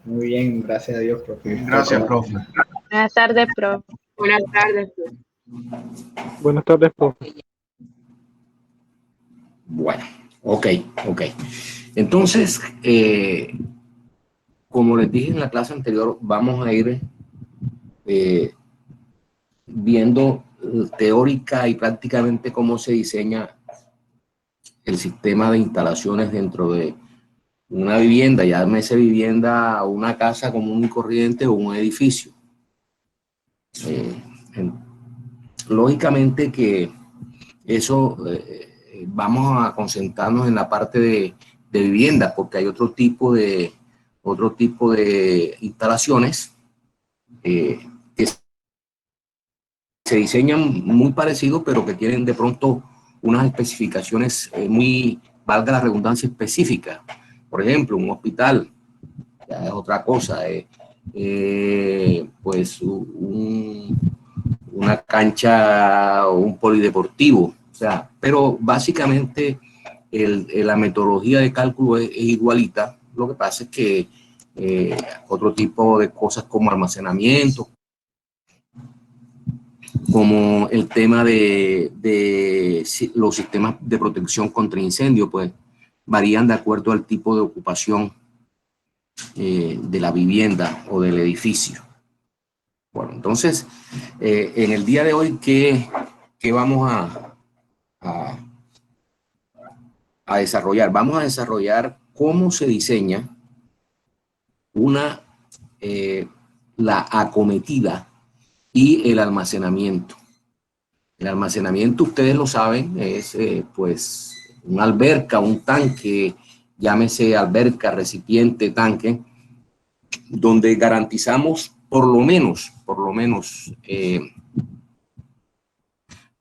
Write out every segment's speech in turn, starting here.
Muy bien, gracias a Dios, profe. Gracias, profe. Buenas tardes, profe. Buenas tardes. Buenas tardes, profe. Bueno, ok. Entonces, como les dije en la clase anterior, vamos a ir viendo teórica y prácticamente cómo se diseña el sistema de instalaciones dentro de una vivienda, llámese vivienda, una casa común y corriente o un edificio. Lógicamente que eso vamos a concentrarnos en la parte de vivienda, porque hay otro tipo de instalaciones que se diseñan muy parecidos, pero que tienen de pronto unas especificaciones muy, valga la redundancia, específicas. Por ejemplo, un hospital, ya es otra cosa, pues una cancha o un polideportivo, o sea, pero básicamente la metodología de cálculo es igualita. Lo que pasa es que otro tipo de cosas como almacenamiento, como el tema de los sistemas de protección contra incendio, pues varían de acuerdo al tipo de ocupación de la vivienda o del edificio. Bueno, entonces, en el día de hoy, ¿qué vamos a desarrollar? Vamos a desarrollar cómo se diseña la acometida y el almacenamiento. El almacenamiento, ustedes lo saben, es pues una alberca, un tanque, llámese alberca, recipiente, tanque, donde garantizamos por lo menos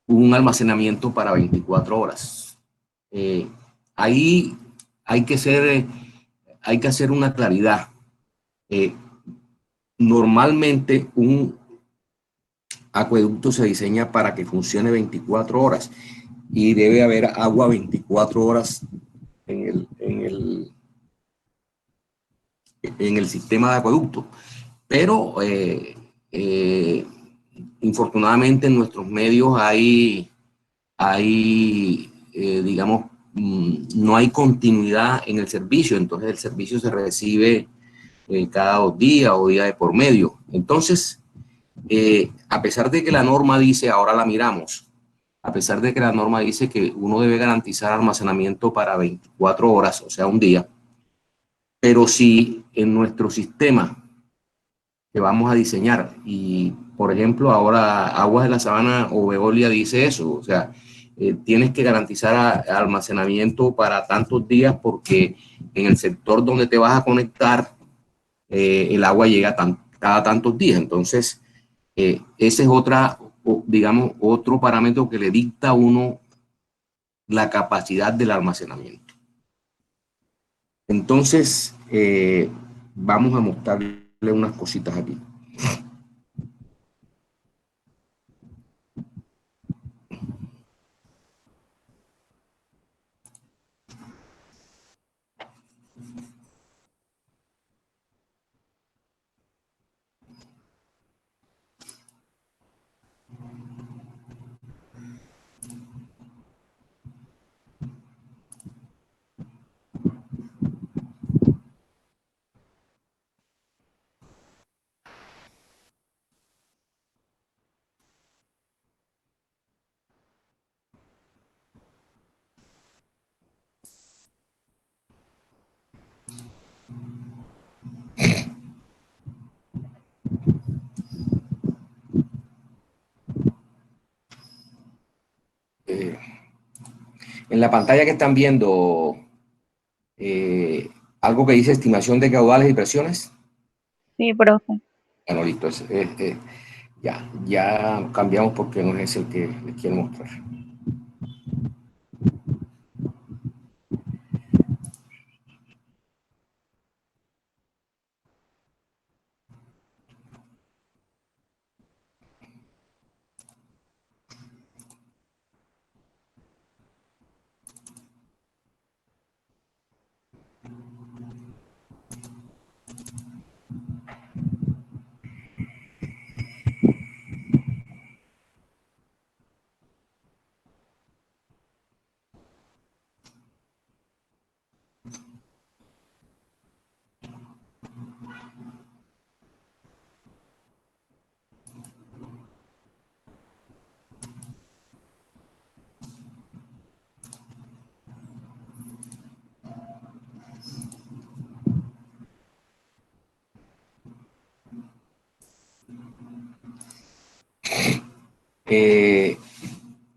un almacenamiento para 24 horas. Ahí hay que hacer una claridad. Normalmente un acueducto se diseña para que funcione 24 horas y debe haber agua 24 horas en el sistema de acueducto. Pero infortunadamente en nuestros medios digamos, no hay continuidad en el servicio, entonces el servicio se recibe cada 2 días o día de por medio. Entonces, a pesar de que la norma dice, ahora la miramos, a pesar de que la norma dice que uno debe garantizar almacenamiento para 24 horas, o sea, un día, pero si en nuestro sistema que vamos a diseñar, y por ejemplo ahora Aguas de la Sabana o Veolia dice eso, o sea, tienes que garantizar almacenamiento para tantos días porque en el sector donde te vas a conectar el agua llega cada tantos días. Entonces, ese es digamos, otro parámetro que le dicta a uno la capacidad del almacenamiento. Entonces, vamos a mostrarle unas cositas aquí. En la pantalla que están viendo, algo que dice estimación de caudales y presiones. Sí, profe. Bueno, listo. Ya cambiamos porque no es el que les quiero mostrar.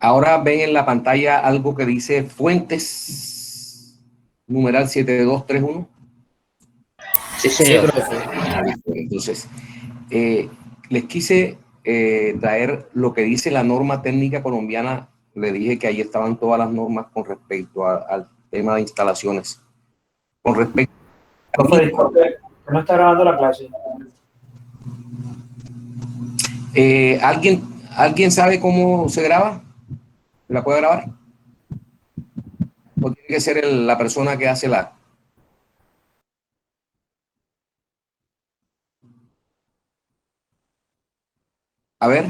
Ahora ven en la pantalla algo que dice fuentes, numeral 7231. Sí, señor. Entonces, les quise traer lo que dice la norma técnica colombiana. Le dije que ahí estaban todas las normas con respecto al tema de instalaciones. Con respecto Profe, disculpe, que no está grabando la clase. ¿Alguien sabe cómo se graba? ¿La puede grabar? ¿O tiene que ser la persona que hace la... A ver,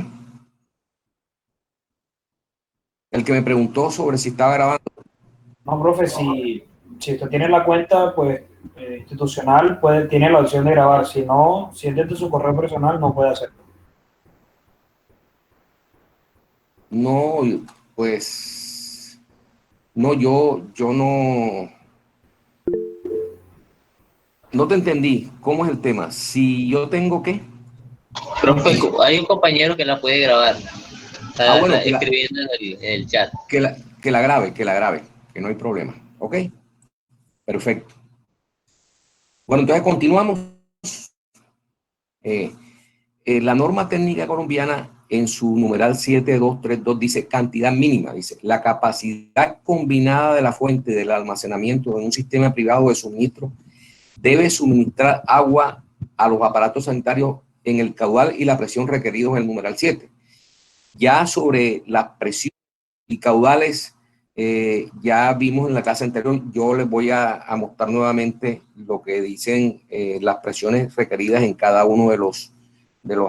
el que me preguntó sobre si estaba grabando. No, profe, si usted tiene la cuenta pues institucional, tiene la opción de grabar. Si no, si es desde su correo personal, no puede hacerlo. No, pues... No, yo no... No te entendí. ¿Cómo es el tema? Si yo tengo que... Profe, hay un compañero que la puede grabar. Está Bueno, escribiendo en el chat. que la grabe, que no hay problema. ¿Ok? Perfecto. Bueno, entonces continuamos. La norma técnica colombiana en su numeral 7232 dice cantidad mínima, dice la capacidad combinada de la fuente del almacenamiento en un sistema privado de suministro debe suministrar agua a los aparatos sanitarios en el caudal y la presión requeridos en el numeral 7. Ya sobre la presión y caudales, ya vimos en la clase anterior. Yo les voy a mostrar nuevamente lo que dicen las presiones requeridas en cada uno de los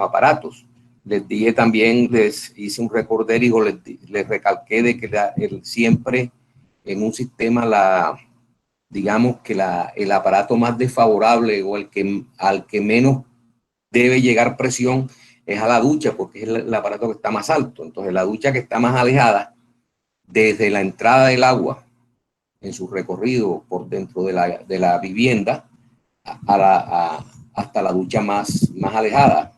aparatos. Les dije también, les hice un recordatorio, les recalqué de que siempre en un sistema, digamos que el aparato más desfavorable o al que menos debe llegar presión es a la ducha, porque es el aparato que está más alto. Entonces la ducha que está más alejada desde la entrada del agua en su recorrido por dentro de la vivienda hasta la ducha más alejada.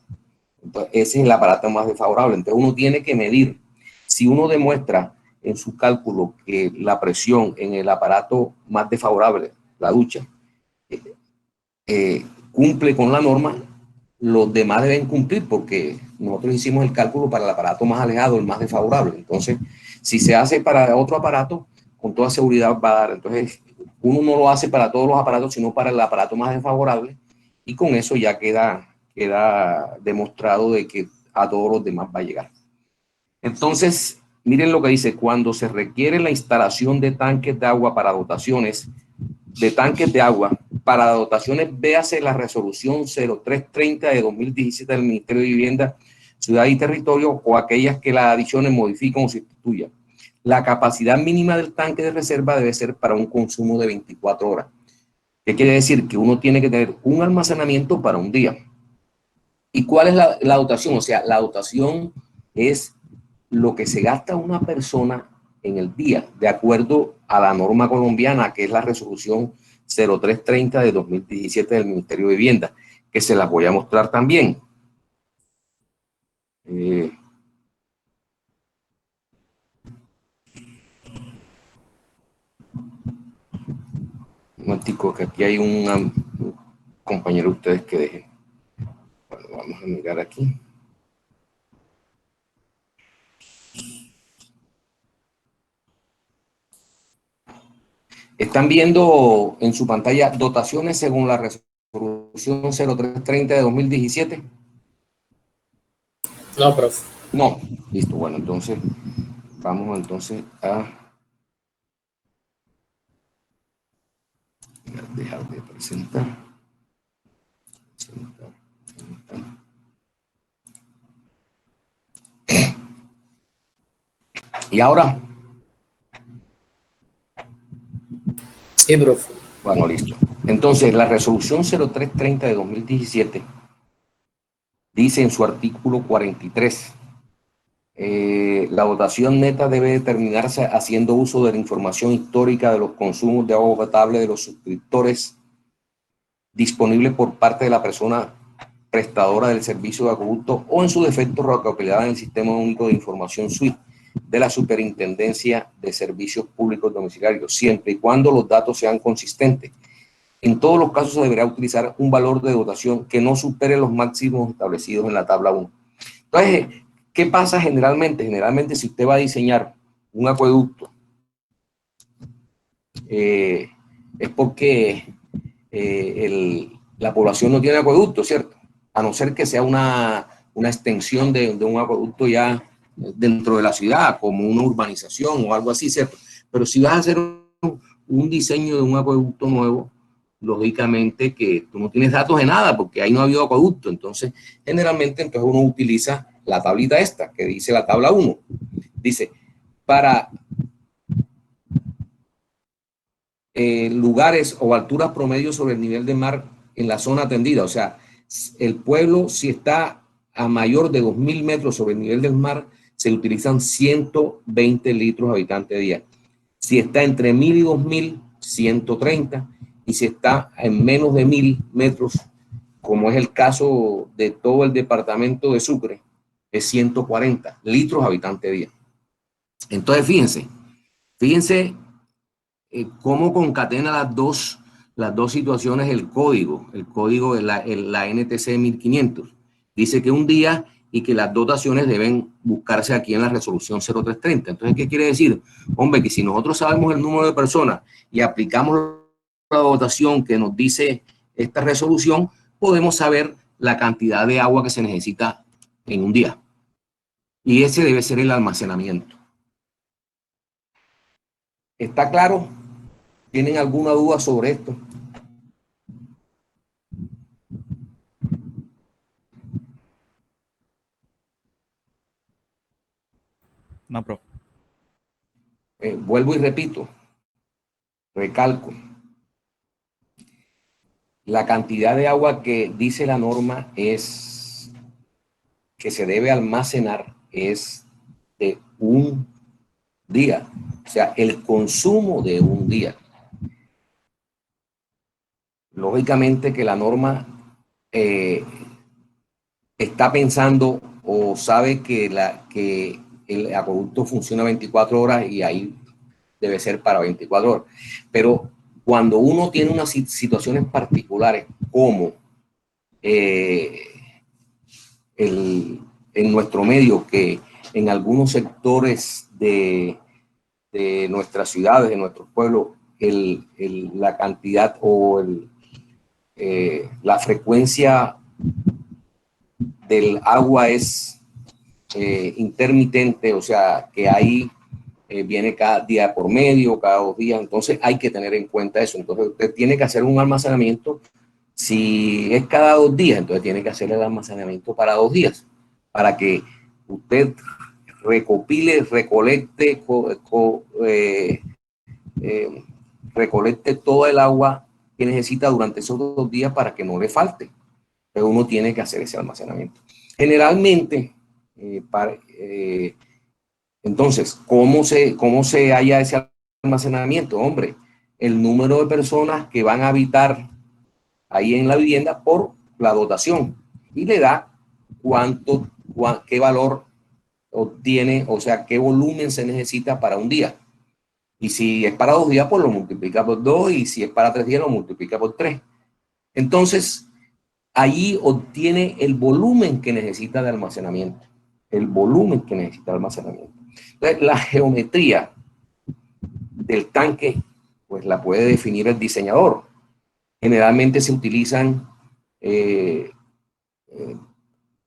Entonces, ese es el aparato más desfavorable. Entonces uno tiene que medir. Si uno demuestra en su cálculo que la presión en el aparato más desfavorable, la ducha, cumple con la norma, los demás deben cumplir porque nosotros hicimos el cálculo para el aparato más alejado, el más desfavorable. Entonces, si se hace para otro aparato, con toda seguridad va a dar. Entonces, uno no lo hace para todos los aparatos, sino para el aparato más desfavorable, y con eso ya queda demostrado de que a todos los demás va a llegar. Entonces, miren lo que dice: cuando se requiere la instalación de tanques de agua para dotaciones para dotaciones, véase la resolución 0330 de 2017 del Ministerio de Vivienda, Ciudad y Territorio, o aquellas que la adicionen, modifican o sustituyan. La capacidad mínima del tanque de reserva debe ser para un consumo de 24 horas. ¿Qué quiere decir? Que uno tiene que tener un almacenamiento para un día. ¿Y cuál es la dotación? O sea, la dotación es lo que se gasta una persona en el día, de acuerdo a la norma colombiana, que es la resolución 0330 de 2017 del Ministerio de Vivienda, que se las voy a mostrar también. Un momentico, que aquí hay un compañero de ustedes que deje. Bueno, vamos a mirar aquí. Están viendo en su pantalla dotaciones según la resolución 0330 de 2017. No, profe. No, listo. Bueno, entonces vamos entonces a dejar de presentar. Y ahora. Sí, profe. Bueno, listo. Entonces, la resolución 0330 de 2017 dice en su artículo 43, la dotación neta debe determinarse haciendo uso de la información histórica de los consumos de agua potable de los suscriptores disponible por parte de la persona prestadora del servicio de acueducto o en su defecto recopilada en el Sistema Único de Información SWIFT de la Superintendencia de Servicios Públicos Domiciliarios, siempre y cuando los datos sean consistentes. En todos los casos se deberá utilizar un valor de dotación que no supere los máximos establecidos en la tabla 1. Entonces, ¿qué pasa generalmente? Generalmente, si usted va a diseñar un acueducto, es porque la población no tiene acueducto, ¿cierto? A no ser que sea una extensión de un acueducto ya dentro de la ciudad, como una urbanización o algo así, ¿cierto? Pero si vas a hacer un diseño de un acueducto nuevo, lógicamente que tú no tienes datos de nada, porque ahí no ha habido acueducto. Entonces, generalmente, entonces uno utiliza la tablita esta, que dice la tabla 1. Dice, para lugares o alturas promedio sobre el nivel del mar en la zona atendida, o sea, el pueblo, si está a mayor de 2.000 metros sobre el nivel del mar, se utilizan 120 litros habitante día. Si está entre 1.000 y 2.000, 130. Y si está en menos de 1.000 metros, como es el caso de todo el departamento de Sucre, es 140 litros habitante día. Entonces, fíjense cómo concatena las dos situaciones el código de la NTC 1500. Dice que un día y que las dotaciones deben buscarse aquí en la resolución 0330. Entonces, ¿qué quiere decir? Hombre, que si nosotros sabemos el número de personas y aplicamos la dotación que nos dice esta resolución, podemos saber la cantidad de agua que se necesita en un día. Y ese debe ser el almacenamiento. ¿Está claro? ¿Tienen alguna duda sobre esto? No, profe. Vuelvo y repito, recalco. La cantidad de agua que dice la norma es que se debe almacenar es de un día, o sea, el consumo de un día. Lógicamente que la norma está pensando o sabe que el acueducto funciona 24 horas y ahí debe ser para 24 horas. Pero cuando uno tiene unas situaciones particulares como en nuestro medio, que en algunos sectores de nuestras ciudades, de nuestros pueblos, la cantidad o la frecuencia del agua es intermitente, o sea, que ahí viene cada día por medio, cada 2 días, entonces hay que tener en cuenta eso. Entonces usted tiene que hacer un almacenamiento. Si es cada 2 días, entonces tiene que hacer el almacenamiento para 2 días, para que usted recopile, recolecte todo el agua que necesita durante esos 2 días para que no le falte. Pero uno tiene que hacer ese almacenamiento. Generalmente, entonces, ¿cómo se halla ese almacenamiento? Hombre, el número de personas que van a habitar ahí en la vivienda por la dotación y le da qué valor obtiene, o sea, qué volumen se necesita para un día. Y si es para 2 días, pues lo multiplica por 2, y si es para 3 días, lo multiplica por 3. Entonces, allí obtiene el volumen que necesita de almacenamiento. El volumen que necesita de almacenamiento. Entonces, la geometría del tanque, pues la puede definir el diseñador. Generalmente se utilizan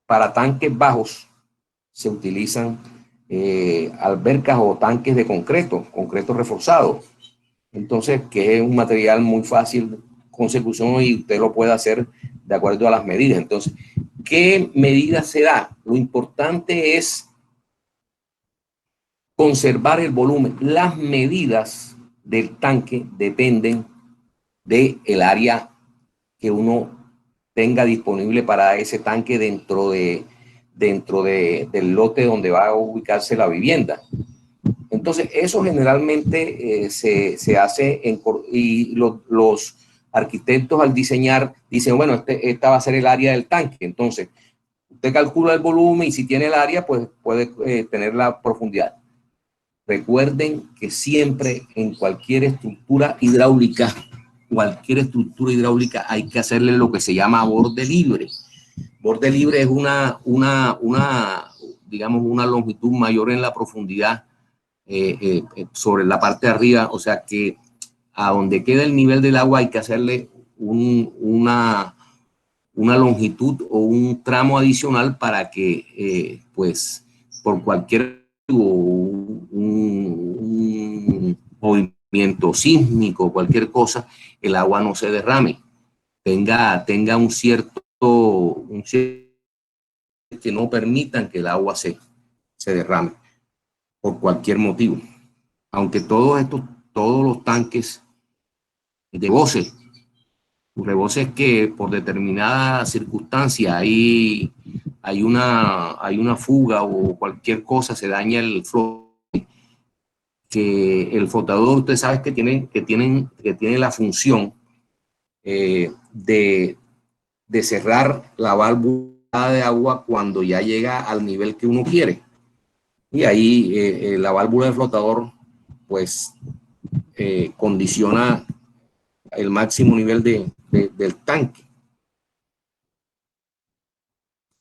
para tanques bajos, se utilizan albercas o tanques de concreto reforzado. Entonces, que es un material muy fácil consecución y usted lo puede hacer de acuerdo a las medidas. Entonces, ¿qué medidas se da? Lo importante es conservar el volumen. Las medidas del tanque dependen del área que uno tenga disponible para ese tanque dentro del lote donde va a ubicarse la vivienda. Entonces, eso generalmente se hace y los arquitectos al diseñar dicen, bueno, esta va a ser el área del tanque. Entonces, usted calcula el volumen y si tiene el área, pues puede tener la profundidad. Recuerden que siempre en cualquier estructura hidráulica hay que hacerle lo que se llama borde libre. Borde libre es digamos, una longitud mayor en la profundidad sobre la parte de arriba, o sea que a donde queda el nivel del agua hay que hacerle una longitud o un tramo adicional para que, pues, por cualquier un movimiento sísmico, cualquier cosa, el agua no se derrame, tenga un cierto que no permitan que el agua se derrame por cualquier motivo. Aunque todos los tanques de rebose es que por determinada circunstancia hay una fuga o cualquier cosa, se daña el flote, que el flotador, usted sabe que tiene la función de cerrar la válvula de agua cuando ya llega al nivel que uno quiere. Y ahí la válvula del flotador pues condiciona el máximo nivel del tanque.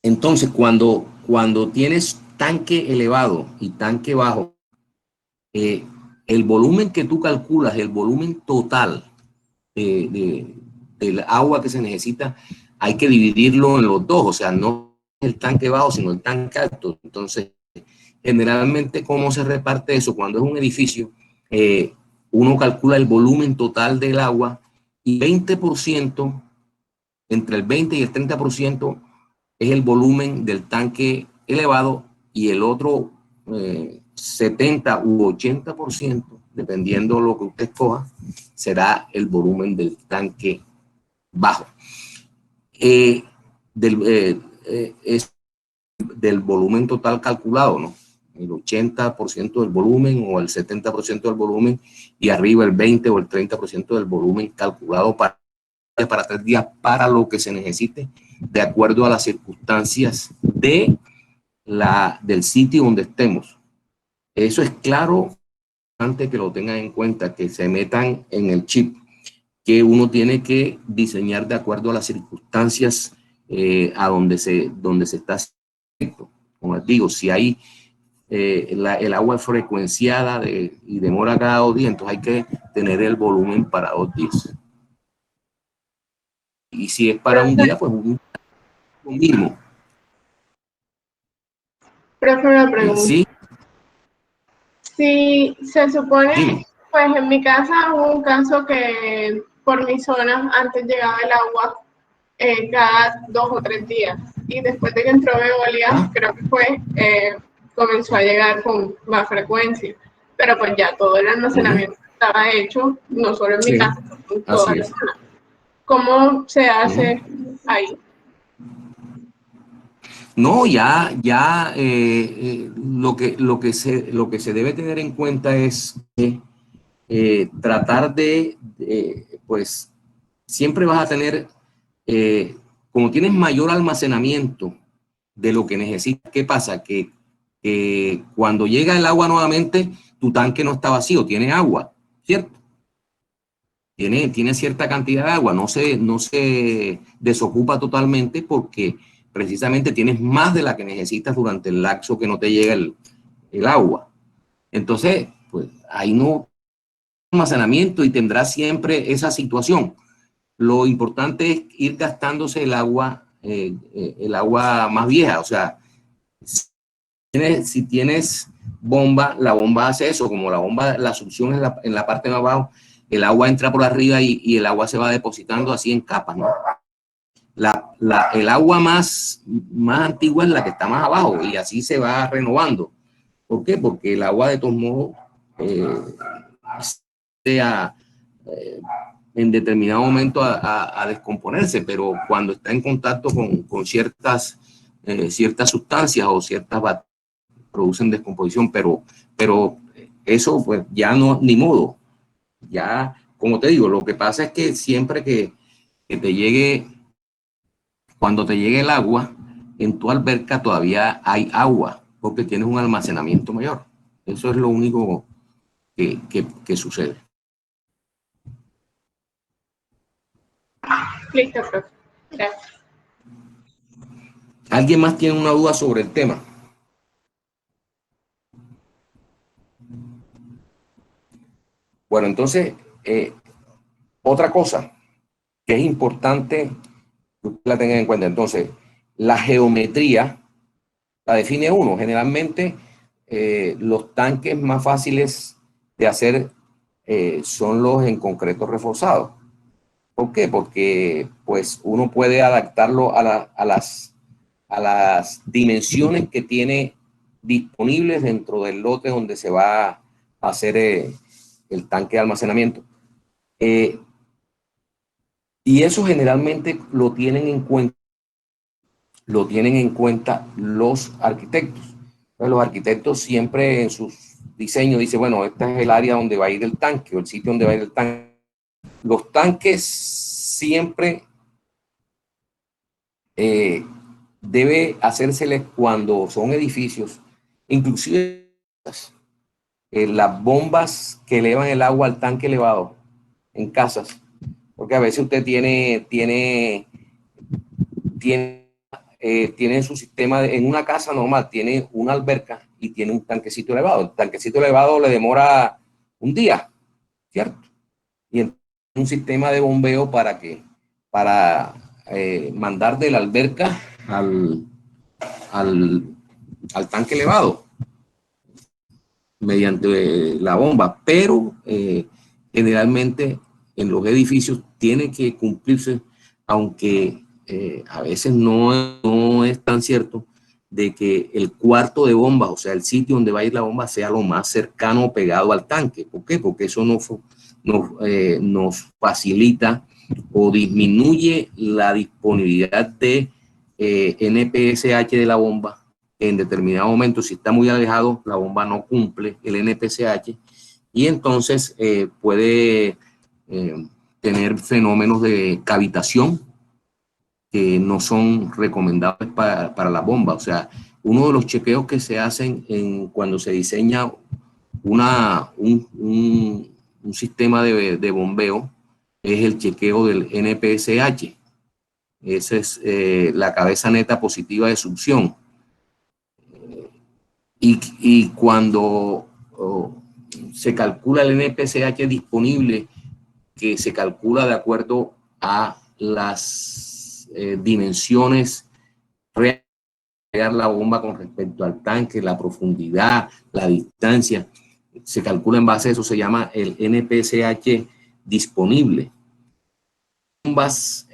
Entonces, cuando tienes tanque elevado y tanque bajo, el volumen que tú calculas, el volumen total del agua que se necesita, hay que dividirlo en los dos, o sea, no el tanque bajo, sino el tanque alto. Entonces, generalmente, ¿cómo se reparte eso? Cuando es un edificio, uno calcula el volumen total del agua y 20%, entre el 20 y el 30% es el volumen del tanque elevado y el otro 70 u 80%, dependiendo de lo que usted escoja, será el volumen del tanque bajo. Es del volumen total calculado, ¿no? El 80% del volumen o el 70% del volumen y arriba el 20 o el 30% del volumen calculado para 3 días para lo que se necesite de acuerdo a las circunstancias del sitio donde estemos. Eso es claro, antes que lo tengan en cuenta, que se metan en el chip, que uno tiene que diseñar de acuerdo a las circunstancias a donde se está haciendo. Como les digo, si hay el agua frecuenciada y demora cada 2 días, entonces hay que tener el volumen para 2 días. Y si es para un día, pues lo mismo. Profe, una pregunta. Sí. Si se supone, Dime. pues en mi casa hubo un caso que por mi zona antes llegaba el agua cada 2 o 3 días y después de que entró Veolia, creo que fue, comenzó a llegar con más frecuencia, pero pues ya todo el almacenamiento estaba hecho, no solo en mi casa, sino en toda la zona. ¿Cómo se hace ahí? No, ya lo que se debe tener en cuenta es tratar pues, siempre vas a tener, como tienes mayor almacenamiento de lo que necesitas, ¿qué pasa? Que cuando llega el agua nuevamente, tu tanque no está vacío, tiene agua, ¿cierto? Tiene cierta cantidad de agua, no se desocupa totalmente porque precisamente tienes más de la que necesitas durante el lapso que no te llega el agua. Entonces, pues ahí no hay almacenamiento y tendrás siempre esa situación. Lo importante es ir gastándose el agua más vieja. O sea, si tienes bomba, la bomba hace eso, como la succión en la parte de abajo, el agua entra por arriba y el agua se va depositando así en capas, ¿no? El agua más antigua es la que está más abajo y así se va renovando. ¿Por qué? Porque el agua de todos modos en determinado momento a descomponerse, pero cuando está en contacto con ciertas sustancias o ciertas bacterias producen descomposición, pero eso pues ya no, ni modo. Ya como te digo, lo que pasa es que siempre que te llegue, cuando te llegue el agua, en tu alberca todavía hay agua, porque tienes un almacenamiento mayor. Eso es lo único que sucede. Listo, profe. Gracias. ¿Alguien más tiene una duda sobre el tema? Bueno, entonces, otra cosa que es importante que usted la tenga en cuenta. Entonces, la geometría la define uno. Generalmente, los tanques más fáciles de hacer son los en concreto reforzados. ¿Por qué? Porque pues uno puede adaptarlo a las dimensiones que tiene disponibles dentro del lote donde se va a hacer el tanque de almacenamiento. Y eso generalmente lo tienen en cuenta los arquitectos. Entonces, los arquitectos siempre en sus diseños dicen, bueno, este es el área donde va a ir el tanque o el sitio donde va a ir el tanque. Los tanques siempre debe hacérseles cuando son edificios, inclusive las bombas que elevan el agua al tanque elevado en casas, porque a veces usted tiene su sistema, en una casa normal tiene una alberca y tiene un tanquecito elevado. El tanquecito elevado le demora un día, ¿cierto? Y un sistema de bombeo para mandar de la alberca al tanque elevado mediante la bomba, pero generalmente en los edificios tiene que cumplirse, aunque a veces no es tan cierto, de que el cuarto de bombas, o sea, el sitio donde va a ir la bomba, sea lo más cercano o pegado al tanque. ¿Por qué? Porque eso nos facilita o disminuye la disponibilidad de NPSH de la bomba. En determinado momento, si está muy alejado, la bomba no cumple el NPSH y entonces puede tener fenómenos de cavitación que no son recomendables para la bomba. O sea, uno de los chequeos que se hacen cuando se diseña un sistema de bombeo es el chequeo del NPSH. Esa es la cabeza neta positiva de succión. Y cuando se calcula el NPSH disponible, que se calcula de acuerdo a las dimensiones reales de la bomba con respecto al tanque, la profundidad, la distancia, se calcula en base a eso, se llama el NPSH disponible. Los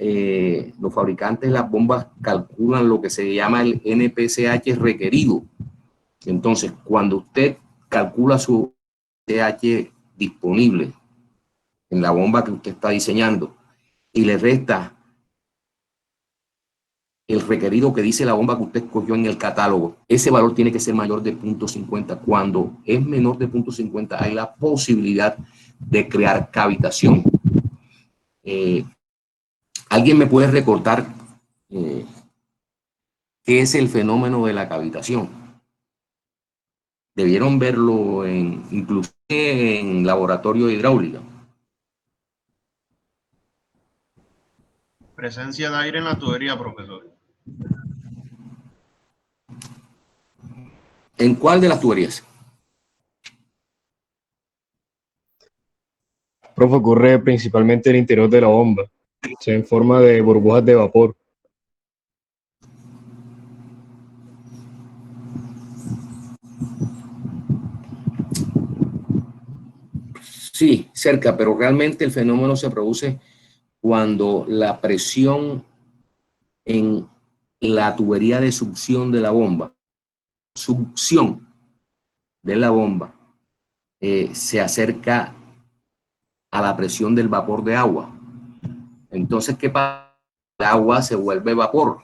fabricantes de las bombas calculan lo que se llama el NPSH requerido. Entonces, cuando usted calcula su NPSH disponible en la bomba que usted está diseñando y le resta el requerido que dice la bomba que usted escogió en el catálogo, ese valor tiene que ser mayor de 0.50. Cuando es menor de 0.50 hay la posibilidad de crear cavitación. ¿Alguien me puede recordar qué es el fenómeno de la cavitación? Debieron verlo incluso en laboratorio de hidráulica. Presencia de aire en la tubería, profesor. ¿En cuál de las tuberías? Profe, ocurre principalmente en el interior de la bomba, o sea, en forma de burbujas de vapor. Sí, cerca, pero realmente el fenómeno se produce cuando la presión en la tubería de succión de la bomba, se acerca a la presión del vapor de agua. Entonces, ¿qué pasa? El agua se vuelve vapor.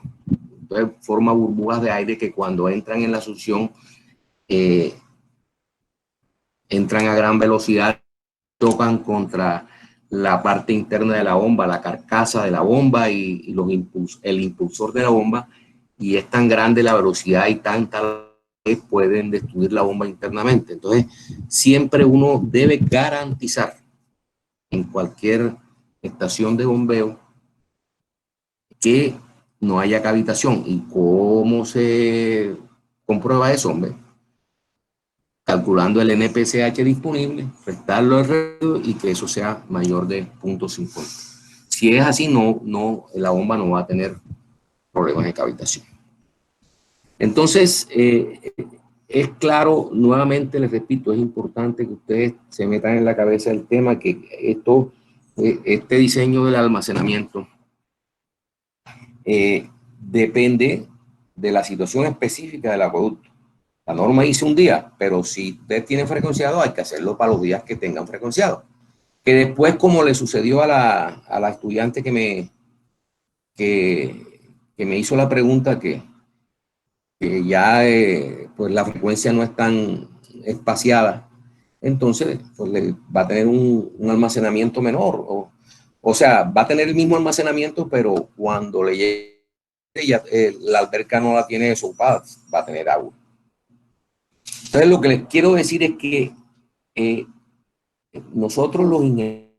Entonces, forma burbujas de aire que cuando entran en la succión, entran a gran velocidad, tocan contra la parte interna de la bomba, la carcasa de la bomba y el impulsor de la bomba, y es tan grande la velocidad y tanta que pueden destruir la bomba internamente. Entonces, siempre uno debe garantizar en cualquier estación de bombeo que no haya cavitación. ¿Y cómo se comprueba eso, hombre? Calculando el NPCH disponible, restarlo al resto y que eso sea mayor de 0.50. Si es así, la bomba no va a tener problemas de cavitación. Entonces, es claro, nuevamente les repito, es importante que ustedes se metan en la cabeza el tema que este diseño del almacenamiento depende de la situación específica del acueducto. La norma dice un día, pero si usted tiene frecuenciado, hay que hacerlo para los días que tengan frecuenciado. Que después, como le sucedió a la estudiante que me hizo la pregunta, que ya pues la frecuencia no es tan espaciada, entonces pues va a tener un almacenamiento menor. O sea, va a tener el mismo almacenamiento, pero cuando le llegue, la alberca no la tiene desocupada, va a tener agua. Entonces, lo que les quiero decir es que nosotros los ingenieros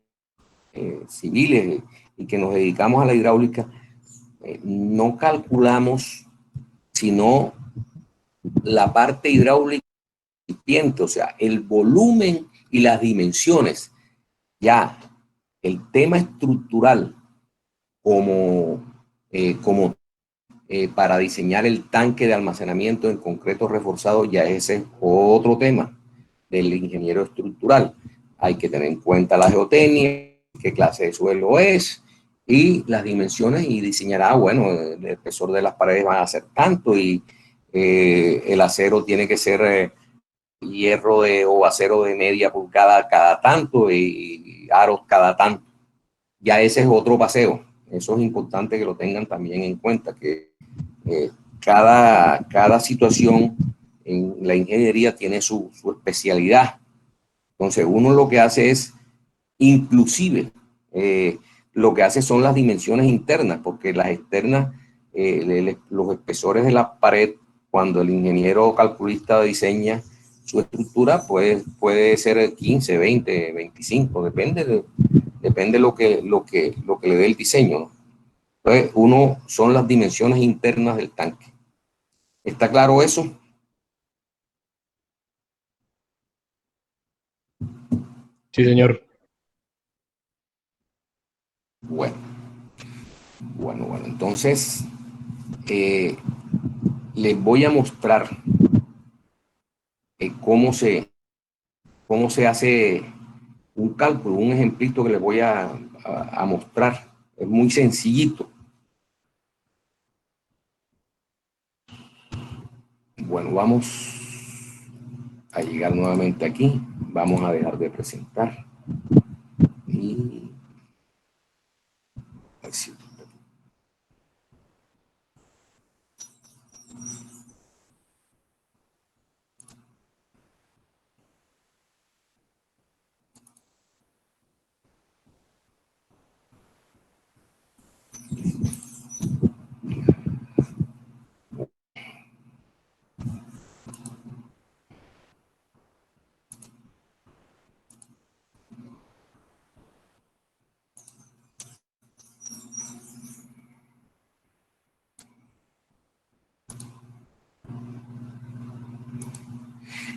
civiles y que nos dedicamos a la hidráulica, no calculamos sino la parte hidráulica recipiente, o sea, el volumen y las dimensiones. Ya el tema estructural para diseñar el tanque de almacenamiento en concreto reforzado, ya ese es otro tema del ingeniero estructural. Hay que tener en cuenta la geotecnia, qué clase de suelo es y las dimensiones, y diseñará, bueno, el espesor de las paredes van a ser tanto y el acero tiene que ser hierro o acero de media pulgada cada tanto y aros cada tanto. Ya ese es otro paseo. Eso es importante que lo tengan también en cuenta, que cada situación en la ingeniería tiene su especialidad. Entonces uno lo que hace es, inclusive, lo que hace son las dimensiones internas, porque las externas, los espesores de la pared, cuando el ingeniero calculista diseña su estructura, pues puede ser 15, 20, 25, depende lo que le dé el diseño, ¿no? Entonces, son las dimensiones internas del tanque. ¿Está claro eso? Sí, señor. Bueno, entonces les voy a mostrar cómo se hace un cálculo, un ejemplito que les voy a mostrar. Es muy sencillito. Bueno, vamos a llegar nuevamente aquí. Vamos a dejar de presentar. Y así.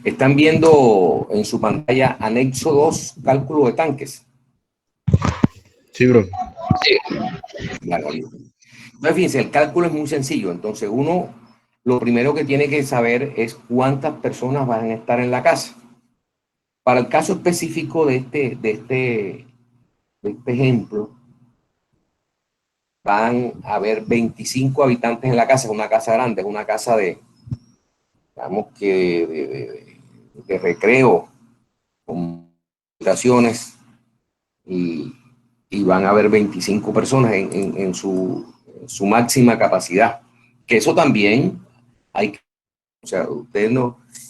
Están viendo en su pantalla anexo 2, cálculo de tanques. Sí, bro. Sí. Claro. Entonces, fíjense, el cálculo es muy sencillo. Entonces, uno lo primero que tiene que saber es cuántas personas van a estar en la casa. Para el caso específico de este ejemplo, van a haber 25 habitantes en la casa. Es una casa grande, es una casa digamos que de recreo, con habitaciones, y van a haber 25 personas en su máxima capacidad. Que eso también o sea,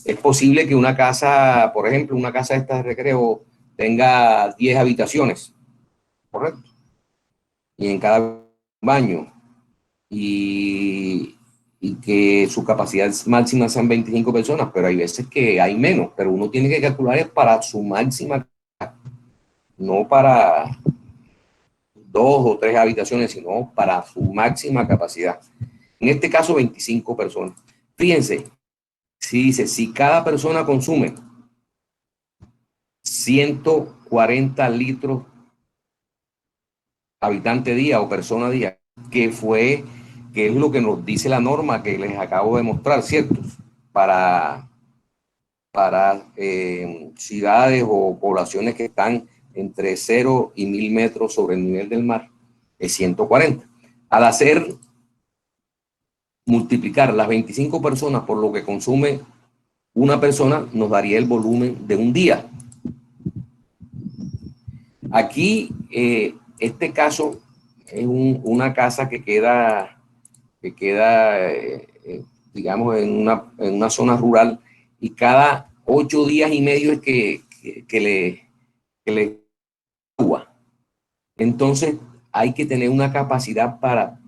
es posible que una casa, por ejemplo, una casa esta de recreo tenga 10 habitaciones, correcto, y en cada baño, y que su capacidad máxima sean 25 personas, pero hay veces que hay menos, pero uno tiene que calcular es para su máxima, no para 2 o 3 habitaciones, sino para su máxima capacidad. En este caso, 25 personas. Fíjense, si dice, si cada persona consume 140 litros habitante día o persona día, que es lo que nos dice la norma que les acabo de mostrar, ¿cierto? Para ciudades o poblaciones que están entre 0 y 1000 metros sobre el nivel del mar, es 140. Al multiplicar las 25 personas por lo que consume una persona, nos daría el volumen de un día. Aquí, este caso es una casa que queda digamos, en una zona rural, y cada 8 días y medio es que le agua. Entonces, hay que tener una capacidad para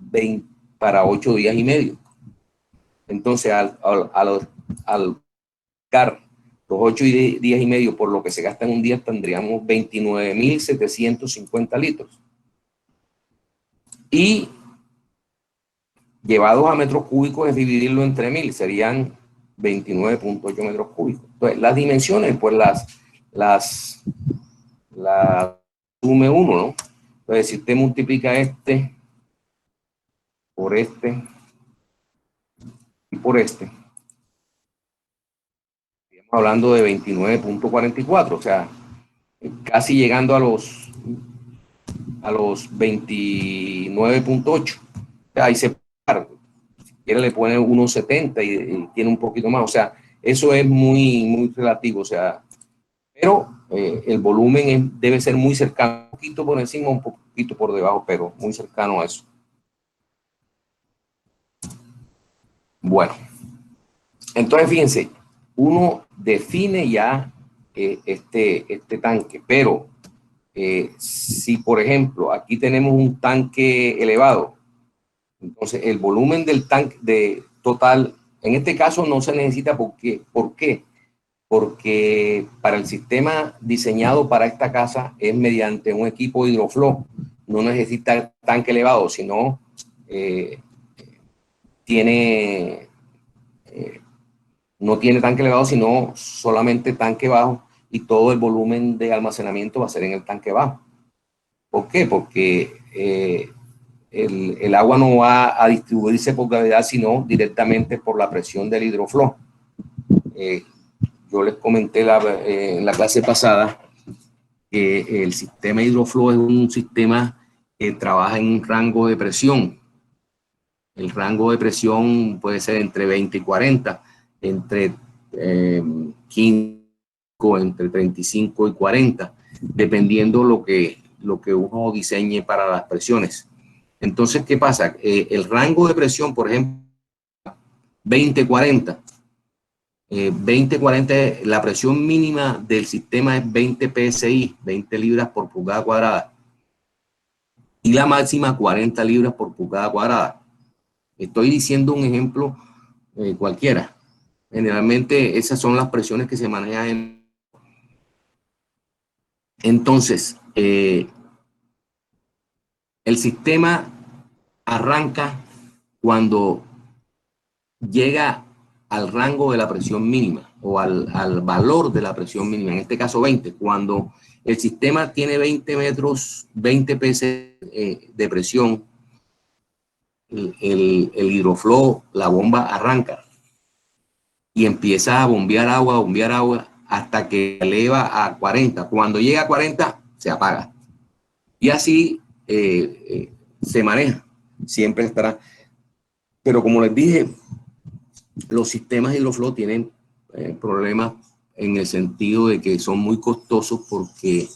8 días y medio. Entonces, al buscar los 8 días y medio por lo que se gasta en un día, tendríamos 29.750 litros. Y llevados a metros cúbicos es dividirlo entre 1000, serían 29.8 metros cúbicos. Entonces, las dimensiones, pues las sume uno, ¿no? Entonces, si usted multiplica este por este y por este, estamos hablando de 29.44, o sea, casi llegando a los 29.8. Ahí se para. Si quiere le pone 1.70 y tiene un poquito más, o sea, eso es muy relativo, o sea, pero el volumen debe ser muy cercano, un poquito por encima, un poquito por debajo, pero muy cercano a eso. Bueno, entonces fíjense, uno define ya este tanque, pero si por ejemplo aquí tenemos un tanque elevado, entonces el volumen del tanque total, en este caso no se necesita. ¿Por qué? Porque para el sistema diseñado para esta casa es mediante un equipo hidroflow, no necesita tanque elevado, sino no tiene tanque elevado, sino solamente tanque bajo, y todo el volumen de almacenamiento va a ser en el tanque bajo. ¿Por qué? Porque el agua no va a distribuirse por gravedad, sino directamente por la presión del hidroflow. Yo les comenté en la clase pasada que el sistema hidroflow es un sistema que trabaja en un rango de presión. El rango de presión puede ser entre 20 y 40, entre 15, entre 35 y 40, dependiendo lo que uno diseñe para las presiones. Entonces, ¿qué pasa? El rango de presión, por ejemplo, 20-40. 20-40, la presión mínima del sistema es 20 psi, 20 libras por pulgada cuadrada. Y la máxima 40 libras por pulgada cuadrada. Estoy diciendo un ejemplo cualquiera. Generalmente esas son las presiones que se manejan Entonces, el sistema arranca cuando llega al rango de la presión mínima o al valor de la presión mínima, en este caso 20. Cuando el sistema tiene 20 metros, 20 psi de presión, el hidroflow, la bomba arranca y empieza a bombear agua hasta que eleva a 40. Cuando llega a 40, se apaga. Y así se maneja. Siempre estará. Pero como les dije, los sistemas hidroflow tienen problemas en el sentido de que son muy costosos porque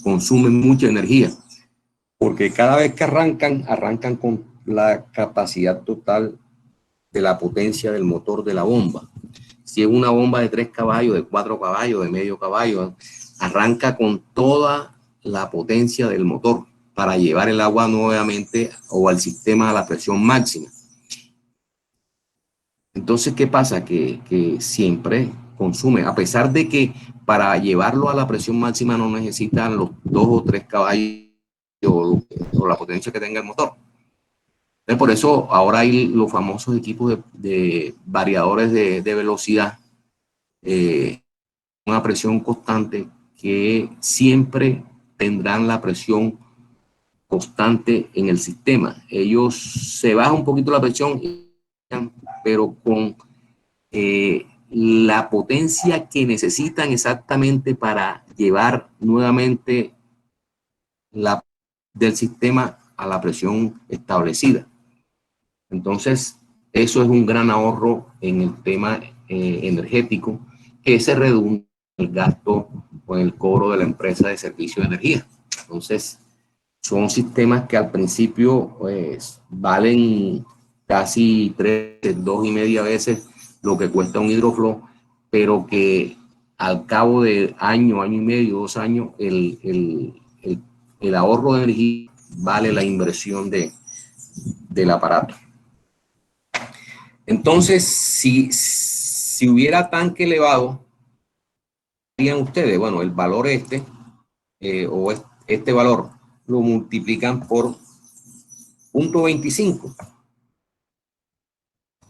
consumen mucha energía. Porque cada vez que arrancan con la capacidad total de la potencia del motor de la bomba. Si es una bomba de 3 caballos, de 4 caballos, de medio caballo, arranca con toda la potencia del motor para llevar el agua nuevamente o al sistema a la presión máxima. Entonces, ¿qué pasa? Que siempre consume, a pesar de que para llevarlo a la presión máxima no necesitan los 2 o 3 caballos o la potencia que tenga el motor. Entonces, por eso ahora hay los famosos equipos de variadores de velocidad, una presión constante, que siempre tendrán la presión constante en el sistema. Ellos se baja un poquito la presión, pero con la potencia que necesitan exactamente para llevar nuevamente del sistema a la presión establecida. Entonces, eso es un gran ahorro en el tema energético, que se redunda en el gasto o en el cobro de la empresa de servicio de energía. Entonces, son sistemas que al principio pues, valen casi 2,5 veces lo que cuesta un hidroflow, pero que al cabo de año y medio, 2 años, el ahorro de energía vale la inversión del aparato. Entonces, si hubiera tanque elevado, ¿qué harían ustedes? Bueno, el valor o este valor lo multiplican por 0.25.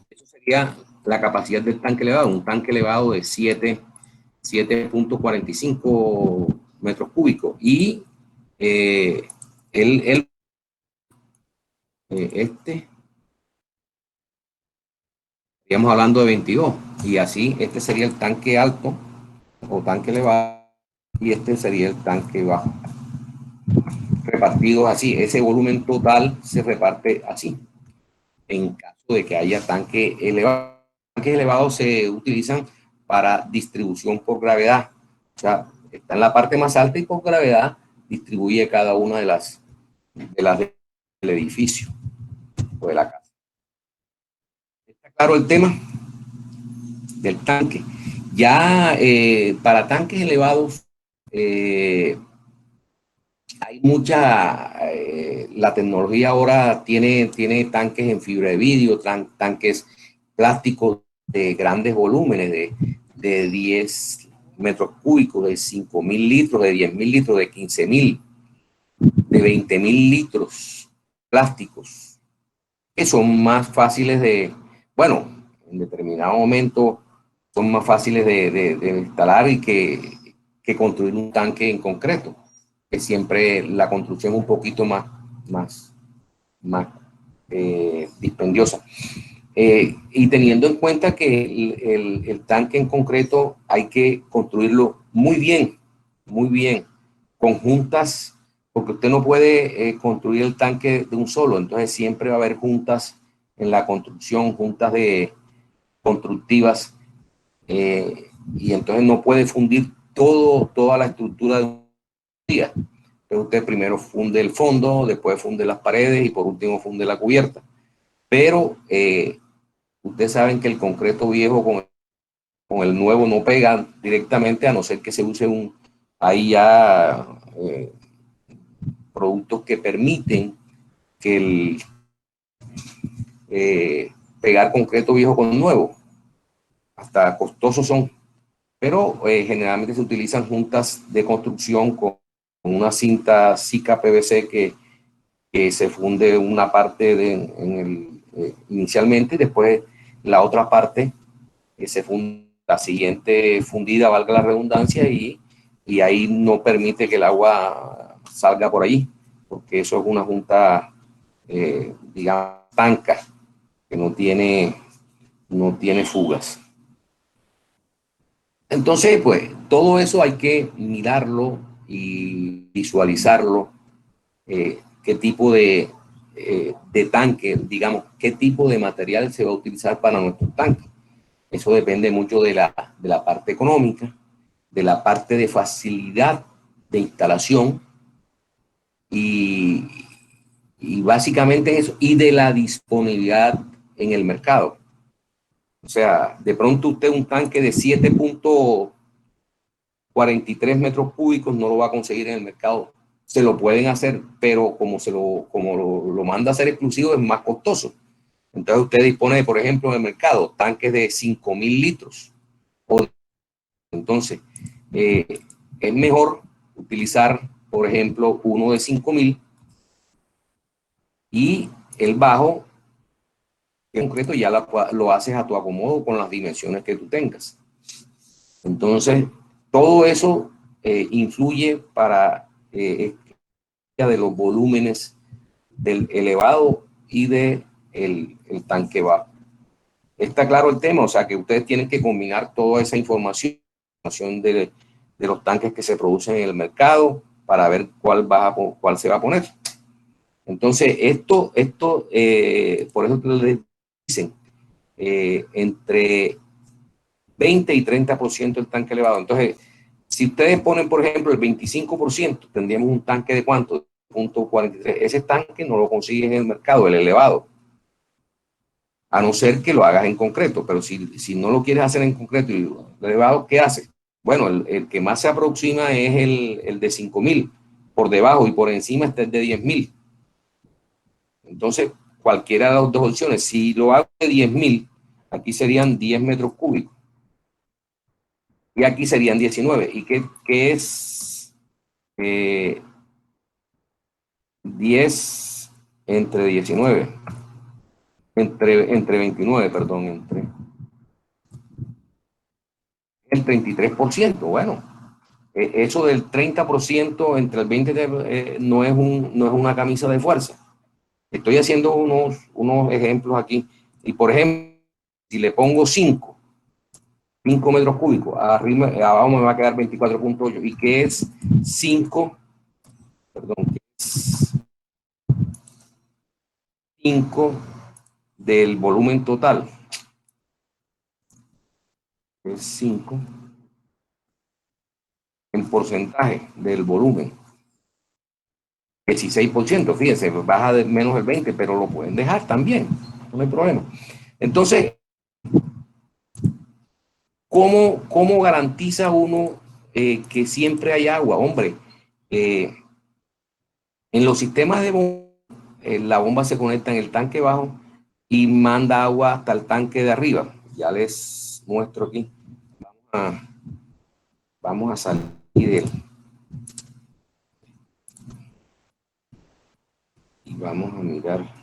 Eso sería la capacidad del tanque elevado, un tanque elevado de 7.45 metros cúbicos. Y estaríamos hablando de 22, y así este sería el tanque alto o tanque elevado, y este sería el tanque bajo, repartidos así. Ese volumen total se reparte así en caso de que haya tanque elevado. Tanques elevados se utilizan para distribución por gravedad, o sea, está en la parte más alta y por gravedad distribuye cada una de las del edificio o de la casa. ¿Está claro el tema del tanque? Ya para tanques elevados hay mucha, la tecnología ahora tiene tanques en fibra de vidrio, tanques plásticos de grandes volúmenes, de 10 metros cúbicos, de 5.000 litros, de 10.000 litros, de 15.000, de 20.000 litros plásticos, que son más fáciles bueno, en determinado momento son más fáciles de instalar y que construir un tanque en concreto, que siempre la construcción es un poquito más dispendiosa. Y teniendo en cuenta que el tanque en concreto hay que construirlo muy bien, con juntas, porque usted no puede construir el tanque de un solo, entonces siempre va a haber juntas en la construcción, juntas constructivas, y entonces no puede fundir toda la estructura de un día. Entonces usted primero funde el fondo, después funde las paredes y por último funde la cubierta. Pero ustedes saben que el concreto viejo con el nuevo no pega directamente, a no ser que se use ahí ya productos que permiten que pegar concreto viejo con nuevo. Hasta costosos son, pero generalmente se utilizan juntas de construcción con una cinta Zika PVC que se funde una parte inicialmente, y después la otra parte se funde, la siguiente fundida, valga la redundancia, y ahí no permite que el agua salga por allí, porque eso es una junta, digamos, tanca, que no tiene fugas. Entonces, pues, todo eso hay que mirarlo y visualizarlo, qué tipo de tanque, digamos, qué tipo de material se va a utilizar para nuestro tanque. Eso depende mucho de la parte económica, de la parte de facilidad de instalación y básicamente eso, y de la disponibilidad en el mercado. O sea, de pronto usted un tanque de 7.43 metros cúbicos no lo va a conseguir en el mercado. Se lo pueden hacer, pero como lo manda a hacer exclusivo es más costoso. Entonces usted dispone, por ejemplo, en el mercado, tanques de 5.000 litros. Entonces, es mejor utilizar, por ejemplo, uno de 5.000 y el bajo, en concreto, ya lo haces a tu acomodo con las dimensiones que tú tengas. Entonces, todo eso influye para de los volúmenes del elevado y de el tanque bajo. ¿Está claro el tema? O sea, que ustedes tienen que combinar toda esa información de los tanques que se producen en el mercado para ver cuál se va a poner. Entonces, por eso que les dicen entre 20 y 30% el tanque elevado. Entonces, si ustedes ponen, por ejemplo, el 25%, tendríamos un tanque de ¿cuánto? 0.43. Ese tanque no lo consigues en el mercado, el elevado. A no ser que lo hagas en concreto, pero si no lo quieres hacer en concreto y elevado, ¿qué haces? Bueno, el que más se aproxima es el de 5.000, por debajo, y por encima está el de 10.000. Entonces, cualquiera de las dos opciones, si lo hago de 10.000, aquí serían 10 metros cúbicos. Y aquí serían 19. ¿Y qué es 10 entre 19? Entre 29, perdón, entre el 33%. Bueno, eso del 30% entre el 20 no es una camisa de fuerza. Estoy haciendo unos ejemplos aquí. Y por ejemplo, si le pongo 5 metros cúbicos, abajo me va a quedar 24.8. ¿Y qué es 5? Perdón, ¿qué es 5 del volumen total? Es 5 en porcentaje del volumen. 16%, fíjense, baja de menos del 20%, pero lo pueden dejar también, no hay problema. Entonces, ¿cómo garantiza uno que siempre hay agua? Hombre, en los sistemas de bomba, la bomba se conecta en el tanque bajo y manda agua hasta el tanque de arriba. Ya les muestro aquí. Vamos a salir de él. Y vamos a mirar.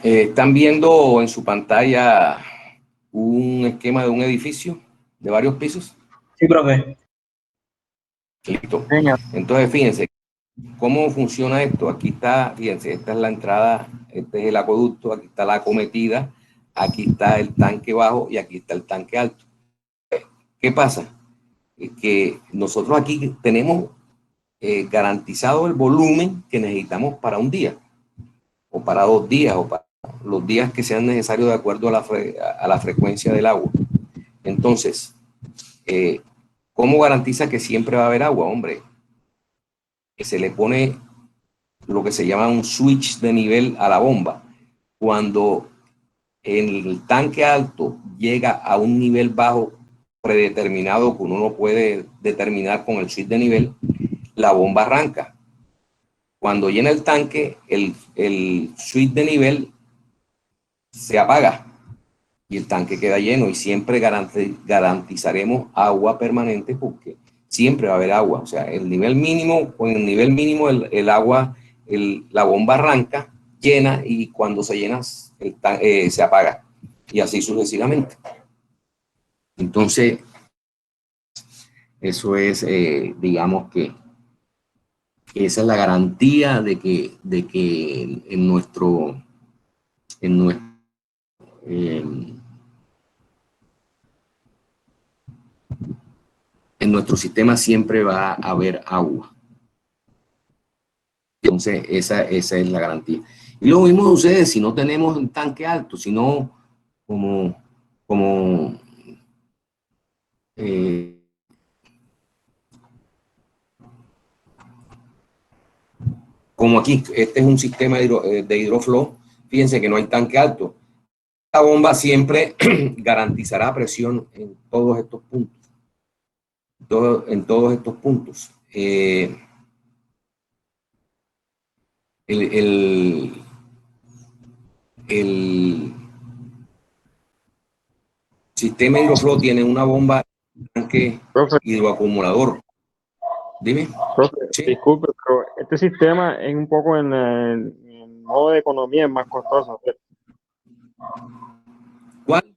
Están viendo en su pantalla un esquema de un edificio de varios pisos. Sí, profe. Listo. Entonces, fíjense cómo funciona esto. Aquí está, fíjense, esta es la entrada, este es el acueducto, aquí está la acometida, aquí está el tanque bajo y aquí está el tanque alto. ¿Qué pasa? Que nosotros aquí tenemos garantizado el volumen que necesitamos para un día, o para 2 días, o para los días que sean necesarios de acuerdo a la frecuencia del agua. Entonces, ¿cómo garantiza que siempre va a haber agua? Hombre, que se le pone lo que se llama un switch de nivel a la bomba. Cuando el tanque alto llega a un nivel bajo predeterminado que uno no puede determinar con el switch de nivel, la bomba arranca. cuando llena el tanque, el switch de nivel se apaga y el tanque queda lleno, y siempre garantizaremos agua permanente, porque siempre va a haber agua. O sea, el nivel mínimo, con el nivel mínimo el agua, la bomba arranca, llena, y cuando se llena se apaga, y así sucesivamente. Entonces, eso es, digamos que esa es la garantía de que en nuestro sistema siempre va a haber agua. Entonces, esa es la garantía. Y lo mismo sucede si no tenemos un tanque alto, sino como aquí, este es un sistema de hidroflow. Fíjense que no hay tanque alto. La bomba siempre garantizará presión en todos estos puntos. En todos estos puntos. El sistema hidroflow tiene una bomba, tanque hidroacumulador. Dime. Profe, Sí. disculpe, pero este sistema es un poco en el modo de economía es más costoso. ¿Cuál?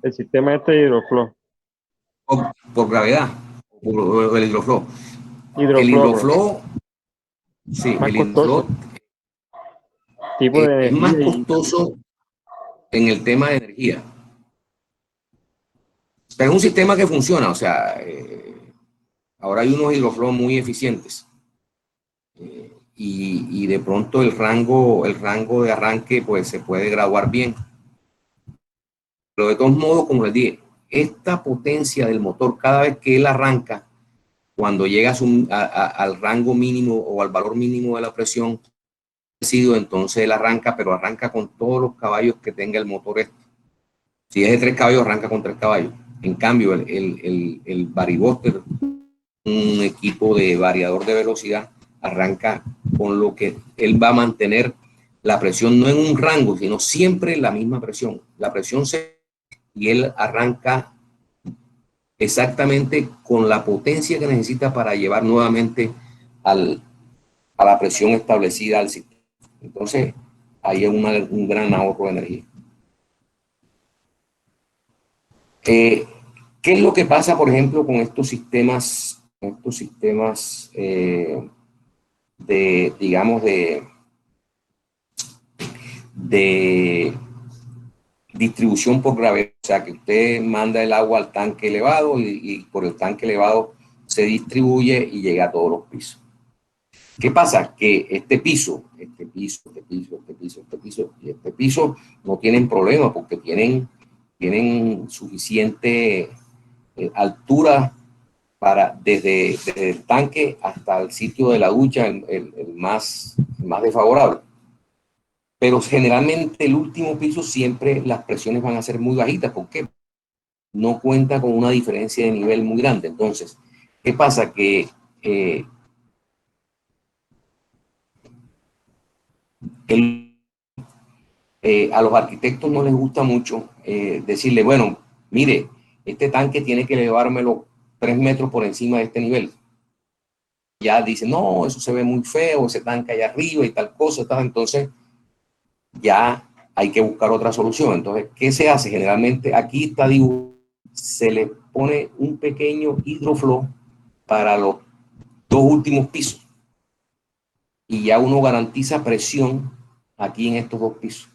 El sistema este de hidroflow. Por gravedad, por el hidroflow. El hidroflow, sí, más el costoso. hidroflow Tipo de es más energía costoso en el tema de energía. Pero es un sistema que funciona, o sea, ahora hay unos hidroflow muy eficientes. Y de pronto el rango de arranque pues se puede graduar bien. Pero de todos modos, como les dije, esta potencia del motor, cada vez que él arranca, cuando llega al rango mínimo o al valor mínimo de la presión, entonces él arranca, pero arranca con todos los caballos que tenga el motor este. Si es de 3 caballos, arranca con 3 caballos. En cambio, el Varibuster, un equipo de variador de velocidad, arranca con lo que él va a mantener la presión, no en un rango, sino siempre la misma presión. La presión y él arranca exactamente con la potencia que necesita para llevar nuevamente a la presión establecida al sistema. Entonces, ahí es un gran ahorro de energía. ¿Qué es lo que pasa, por ejemplo, con estos sistemas digamos, de distribución por gravedad? O sea, que usted manda el agua al tanque elevado y por el tanque elevado se distribuye y llega a todos los pisos. ¿Qué pasa? Que este piso y este piso no tienen problema, porque tienen suficiente altura para desde el tanque hasta el sitio de la ducha, el más desfavorable. Pero generalmente el último piso siempre las presiones van a ser muy bajitas, porque no cuenta con una diferencia de nivel muy grande. Entonces, ¿qué pasa? Que a los arquitectos no les gusta mucho decirle, bueno, mire, este tanque tiene que elevármelo 3 metros por encima de este nivel. Ya dicen, no, eso se ve muy feo, ese tanque allá arriba y tal cosa, tal. Entonces ya hay que buscar otra solución. Entonces, ¿qué se hace? Generalmente aquí está dibujado, se le pone un pequeño hidroflow para los 2 últimos pisos, y ya uno garantiza presión aquí en estos 2 pisos,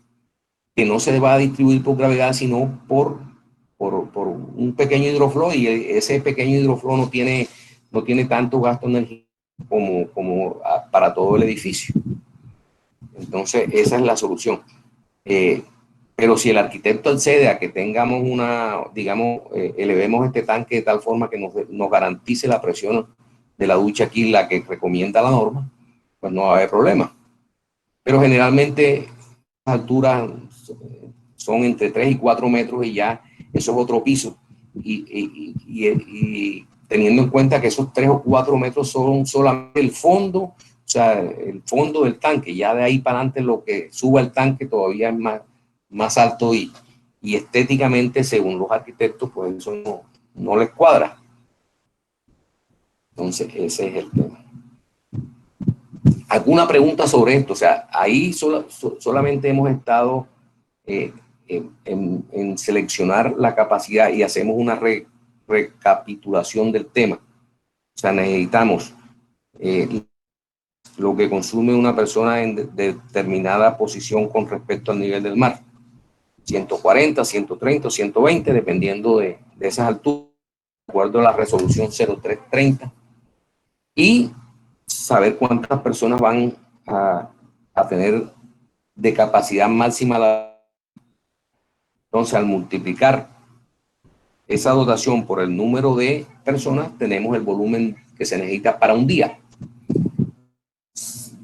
que no se va a distribuir por gravedad, sino por un pequeño hidroflow, y ese pequeño hidroflow no tiene tanto gasto de energía como para todo el edificio. Entonces, esa es la solución. Pero si el arquitecto accede a que tengamos elevemos este tanque de tal forma que nos garantice la presión de la ducha aquí, la que recomienda la norma, pues no va a haber problema. Pero generalmente las alturas son entre 3 y 4 metros, y ya eso es otro piso. Y teniendo en cuenta que esos 3 o 4 metros son solamente el fondo sea, el fondo del tanque. Ya de ahí para adelante lo que suba el tanque todavía es más alto y estéticamente, según los arquitectos, pues eso no les cuadra. Entonces, ese es el tema. ¿Alguna pregunta sobre esto? O sea, ahí solamente hemos estado en seleccionar la capacidad y hacemos una recapitulación del tema. O sea, necesitamos lo que consume una persona en determinada posición con respecto al nivel del mar. 140, 130, 120, dependiendo de esas alturas, de acuerdo a la resolución 0330. Y saber cuántas personas van a tener de capacidad máxima. Entonces, al multiplicar esa dotación por el número de personas, tenemos el volumen que se necesita para un día.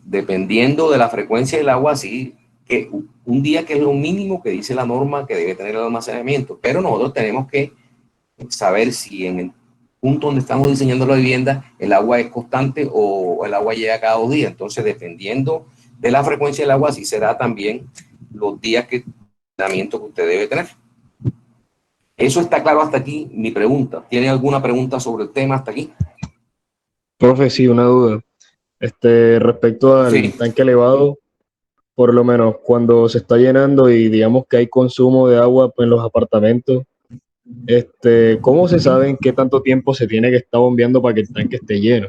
Dependiendo de la frecuencia del agua, así que un día, que es lo mínimo que dice la norma que debe tener el almacenamiento, pero nosotros tenemos que saber si en el punto donde estamos diseñando la vivienda el agua es constante o el agua llega cada 2 días. Entonces, dependiendo de la frecuencia del agua, así será también los días que usted debe tener. ¿Eso está claro hasta aquí? Mi pregunta. ¿Tiene alguna pregunta sobre el tema hasta aquí? Profe, sí, una duda. Respecto al tanque elevado, por lo menos cuando se está llenando y digamos que hay consumo de agua en los apartamentos, ¿cómo se sabe en qué tanto tiempo se tiene que estar bombeando para que el tanque esté lleno?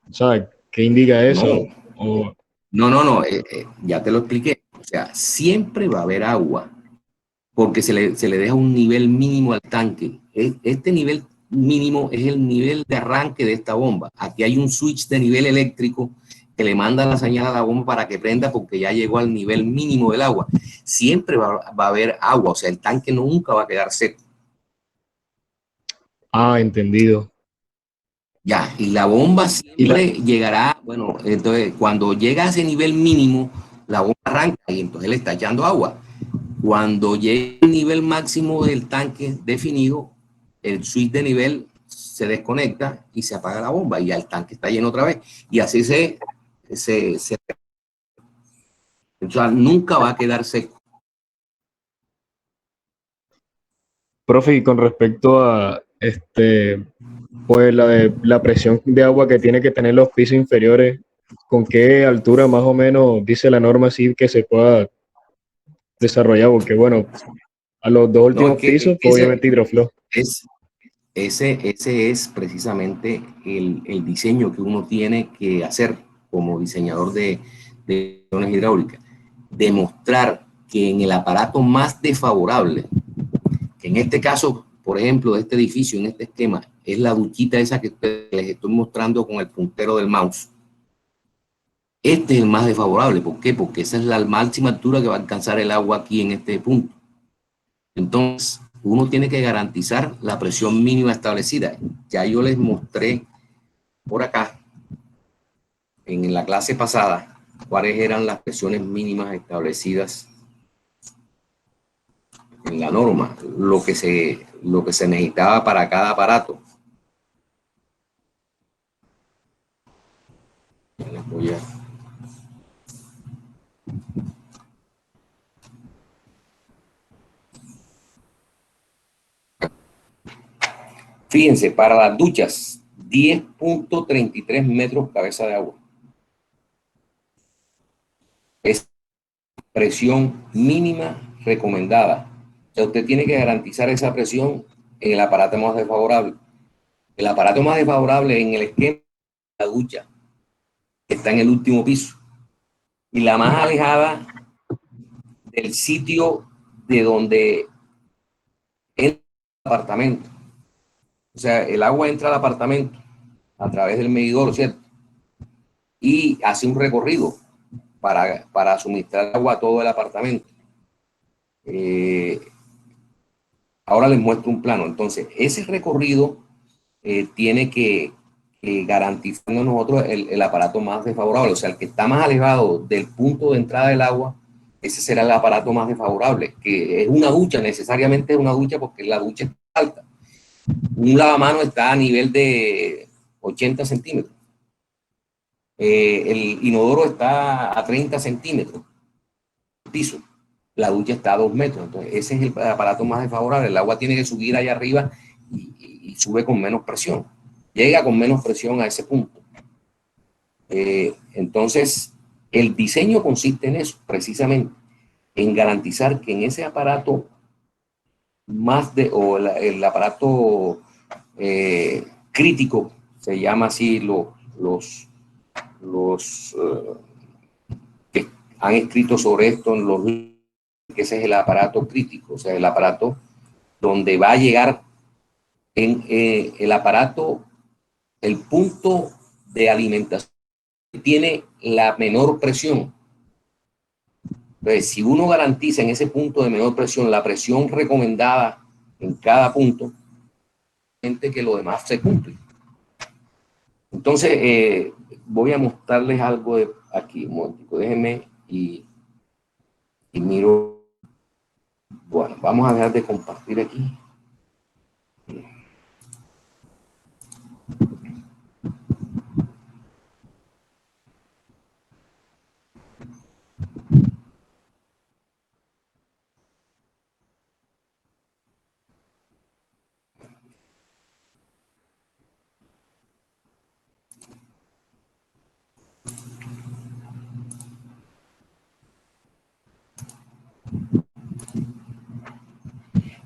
O sea, ¿qué indica eso? No, ya te lo expliqué. O sea, siempre va a haber agua porque se le deja un nivel mínimo al tanque. Este nivel mínimo es el nivel de arranque de esta bomba. Aquí hay un switch de nivel eléctrico que le manda la señal a la bomba para que prenda porque ya llegó al nivel mínimo del agua. Siempre va a haber agua, o sea, el tanque nunca va a quedar seco. Ah, entendido. Ya, y la bomba siempre llegará, bueno, entonces cuando llega a ese nivel mínimo, la bomba arranca y entonces le está echando agua. Cuando llegue al nivel máximo del tanque definido, el switch de nivel se desconecta y se apaga la bomba y ya el tanque está lleno otra vez. Y así o sea, nunca va a quedar seco. Profe, y con respecto a pues la presión de agua que tiene que tener los pisos inferiores, ¿con qué altura más o menos dice la norma así que se pueda desarrollar? Porque bueno, a los 2 últimos pisos, obviamente hidroflow. Ese es precisamente el diseño que uno tiene que hacer como diseñador de zonas hidráulicas. Demostrar que en el aparato más desfavorable, que en este caso, por ejemplo, de este edificio, en este esquema, es la duchita esa que les estoy mostrando con el puntero del mouse. Este es el más desfavorable. ¿Por qué? Porque esa es la máxima altura que va a alcanzar el agua aquí en este punto. Entonces, uno tiene que garantizar la presión mínima establecida. Ya yo les mostré por acá, en la clase pasada, cuáles eran las presiones mínimas establecidas en la norma, lo que se necesitaba para cada aparato. Les voy a... Fíjense, para las duchas, 10.33 metros cabeza de agua. Es presión mínima recomendada. O sea, usted tiene que garantizar esa presión en el aparato más desfavorable. El aparato más desfavorable en el esquema es la ducha, que está en el último piso. Y la más alejada del sitio de donde entra el apartamento. O sea, el agua entra al apartamento a través del medidor, ¿cierto? Y hace un recorrido para suministrar agua a todo el apartamento. Ahora les muestro un plano. Entonces, ese recorrido tiene que garantizarnos nosotros el aparato más desfavorable. O sea, el que está más alejado del punto de entrada del agua, ese será el aparato más desfavorable, que es una ducha, necesariamente es una ducha porque la ducha es alta. Un lavamanos está a nivel de 80 centímetros. el inodoro está a 30 centímetros del piso, la ducha está a 2 metros, entonces ese es el aparato más desfavorable. El agua tiene que subir allá arriba y sube con menos presión, llega con menos presión a ese punto. Entonces, el diseño consiste en eso, precisamente, en garantizar que en ese aparato el aparato crítico, se llama así los que han escrito sobre esto en los libros, que ese es el aparato crítico, o sea, el aparato donde va a llegar el aparato, el punto de alimentación tiene la menor presión. Entonces, si uno garantiza en ese punto de menor presión la presión recomendada en cada punto, que lo demás se cumple. Entonces, voy a mostrarles algo de aquí, un momentico, déjenme y miro. Bueno, vamos a dejar de compartir aquí.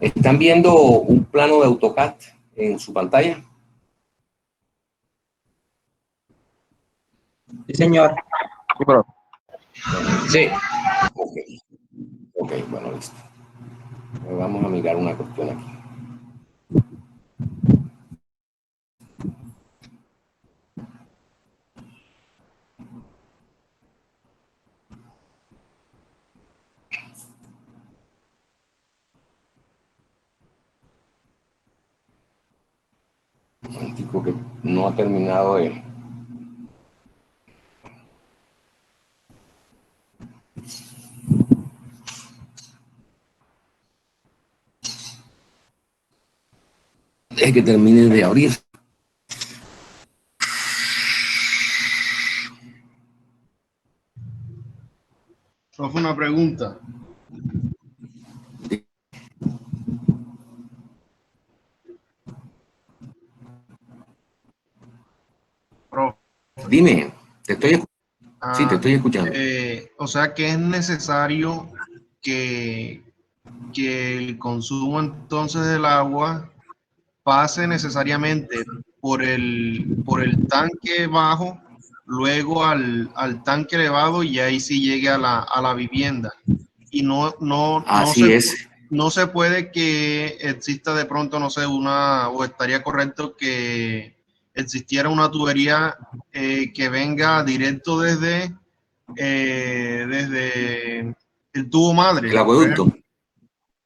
¿Están viendo un plano de AutoCAD en su pantalla? Sí, señor. Sí, pero Sí. Ok, bueno, listo. Vamos a mirar una cuestión aquí. Un momentico que no ha terminado de... Deje que termine de abrir. Profe, una pregunta. Profe. Dime, te estoy escuchando. Sí, te estoy escuchando. O sea que es necesario que el consumo entonces del agua pase necesariamente por el tanque bajo, luego al tanque elevado y ahí sí llegue a la vivienda. Y Así es. no se puede que exista de pronto, no sé, o estaría correcto que existiera una tubería que venga directo desde el tubo madre. El acueducto.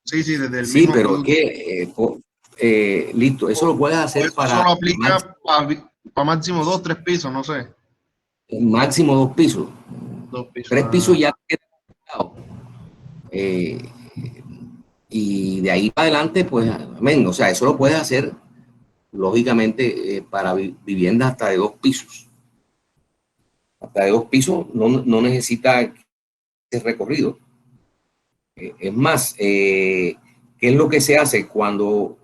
Sí, desde el Sí, mismo pero es acueducto. que, listo, eso lo puedes hacer Esto para solo aplica para máximo 2, 3 pisos, no sé. máximo 2 pisos. 2 pisos. 3 pisos ya queda complicado. Y de ahí para adelante, pues, amén. O sea, eso lo puedes hacer, lógicamente, para viviendas hasta de 2 pisos. Hasta de 2 pisos no necesita ese recorrido. Es más, ¿qué es lo que se hace cuando,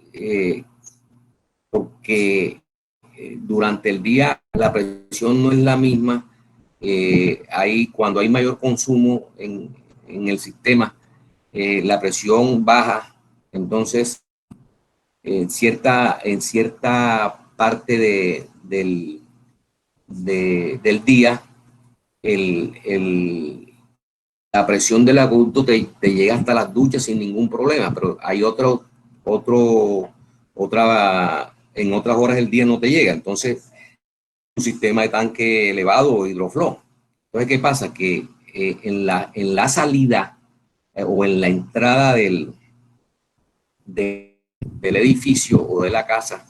porque durante el día la presión no es la misma, cuando hay mayor consumo en el sistema, la presión baja, entonces en cierta parte del día, la presión del acueducto te llega hasta las duchas sin ningún problema, pero hay en otras horas del día no te llega, entonces un sistema de tanque elevado o hidroflow. Entonces, ¿qué pasa? Que en la salida o en la entrada del edificio o de la casa,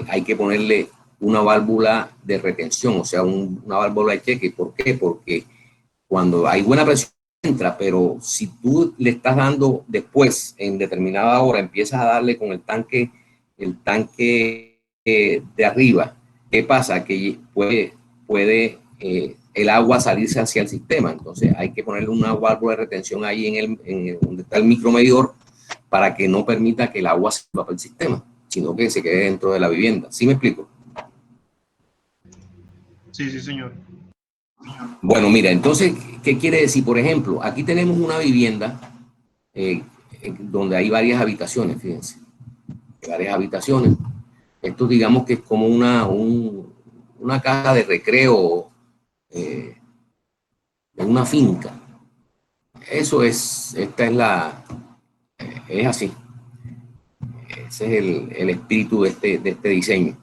hay que ponerle una válvula de retención, o sea, una válvula de cheque. ¿Por qué? Porque cuando hay buena presión entra, pero si tú le estás dando después, en determinada hora, empiezas a darle con el tanque de arriba, ¿qué pasa? Que puede el agua salirse hacia el sistema. Entonces hay que ponerle una válvula de retención ahí donde está el micromedidor para que no permita que el agua se vaya para el sistema, sino que se quede dentro de la vivienda. ¿Sí me explico? Sí, sí, señor. Bueno, mira, entonces, ¿qué quiere decir? Por ejemplo, aquí tenemos una vivienda donde hay varias habitaciones, fíjense, varias habitaciones. Esto digamos que es como una casa de recreo en una finca. Eso es, es así. Ese es el espíritu de este diseño.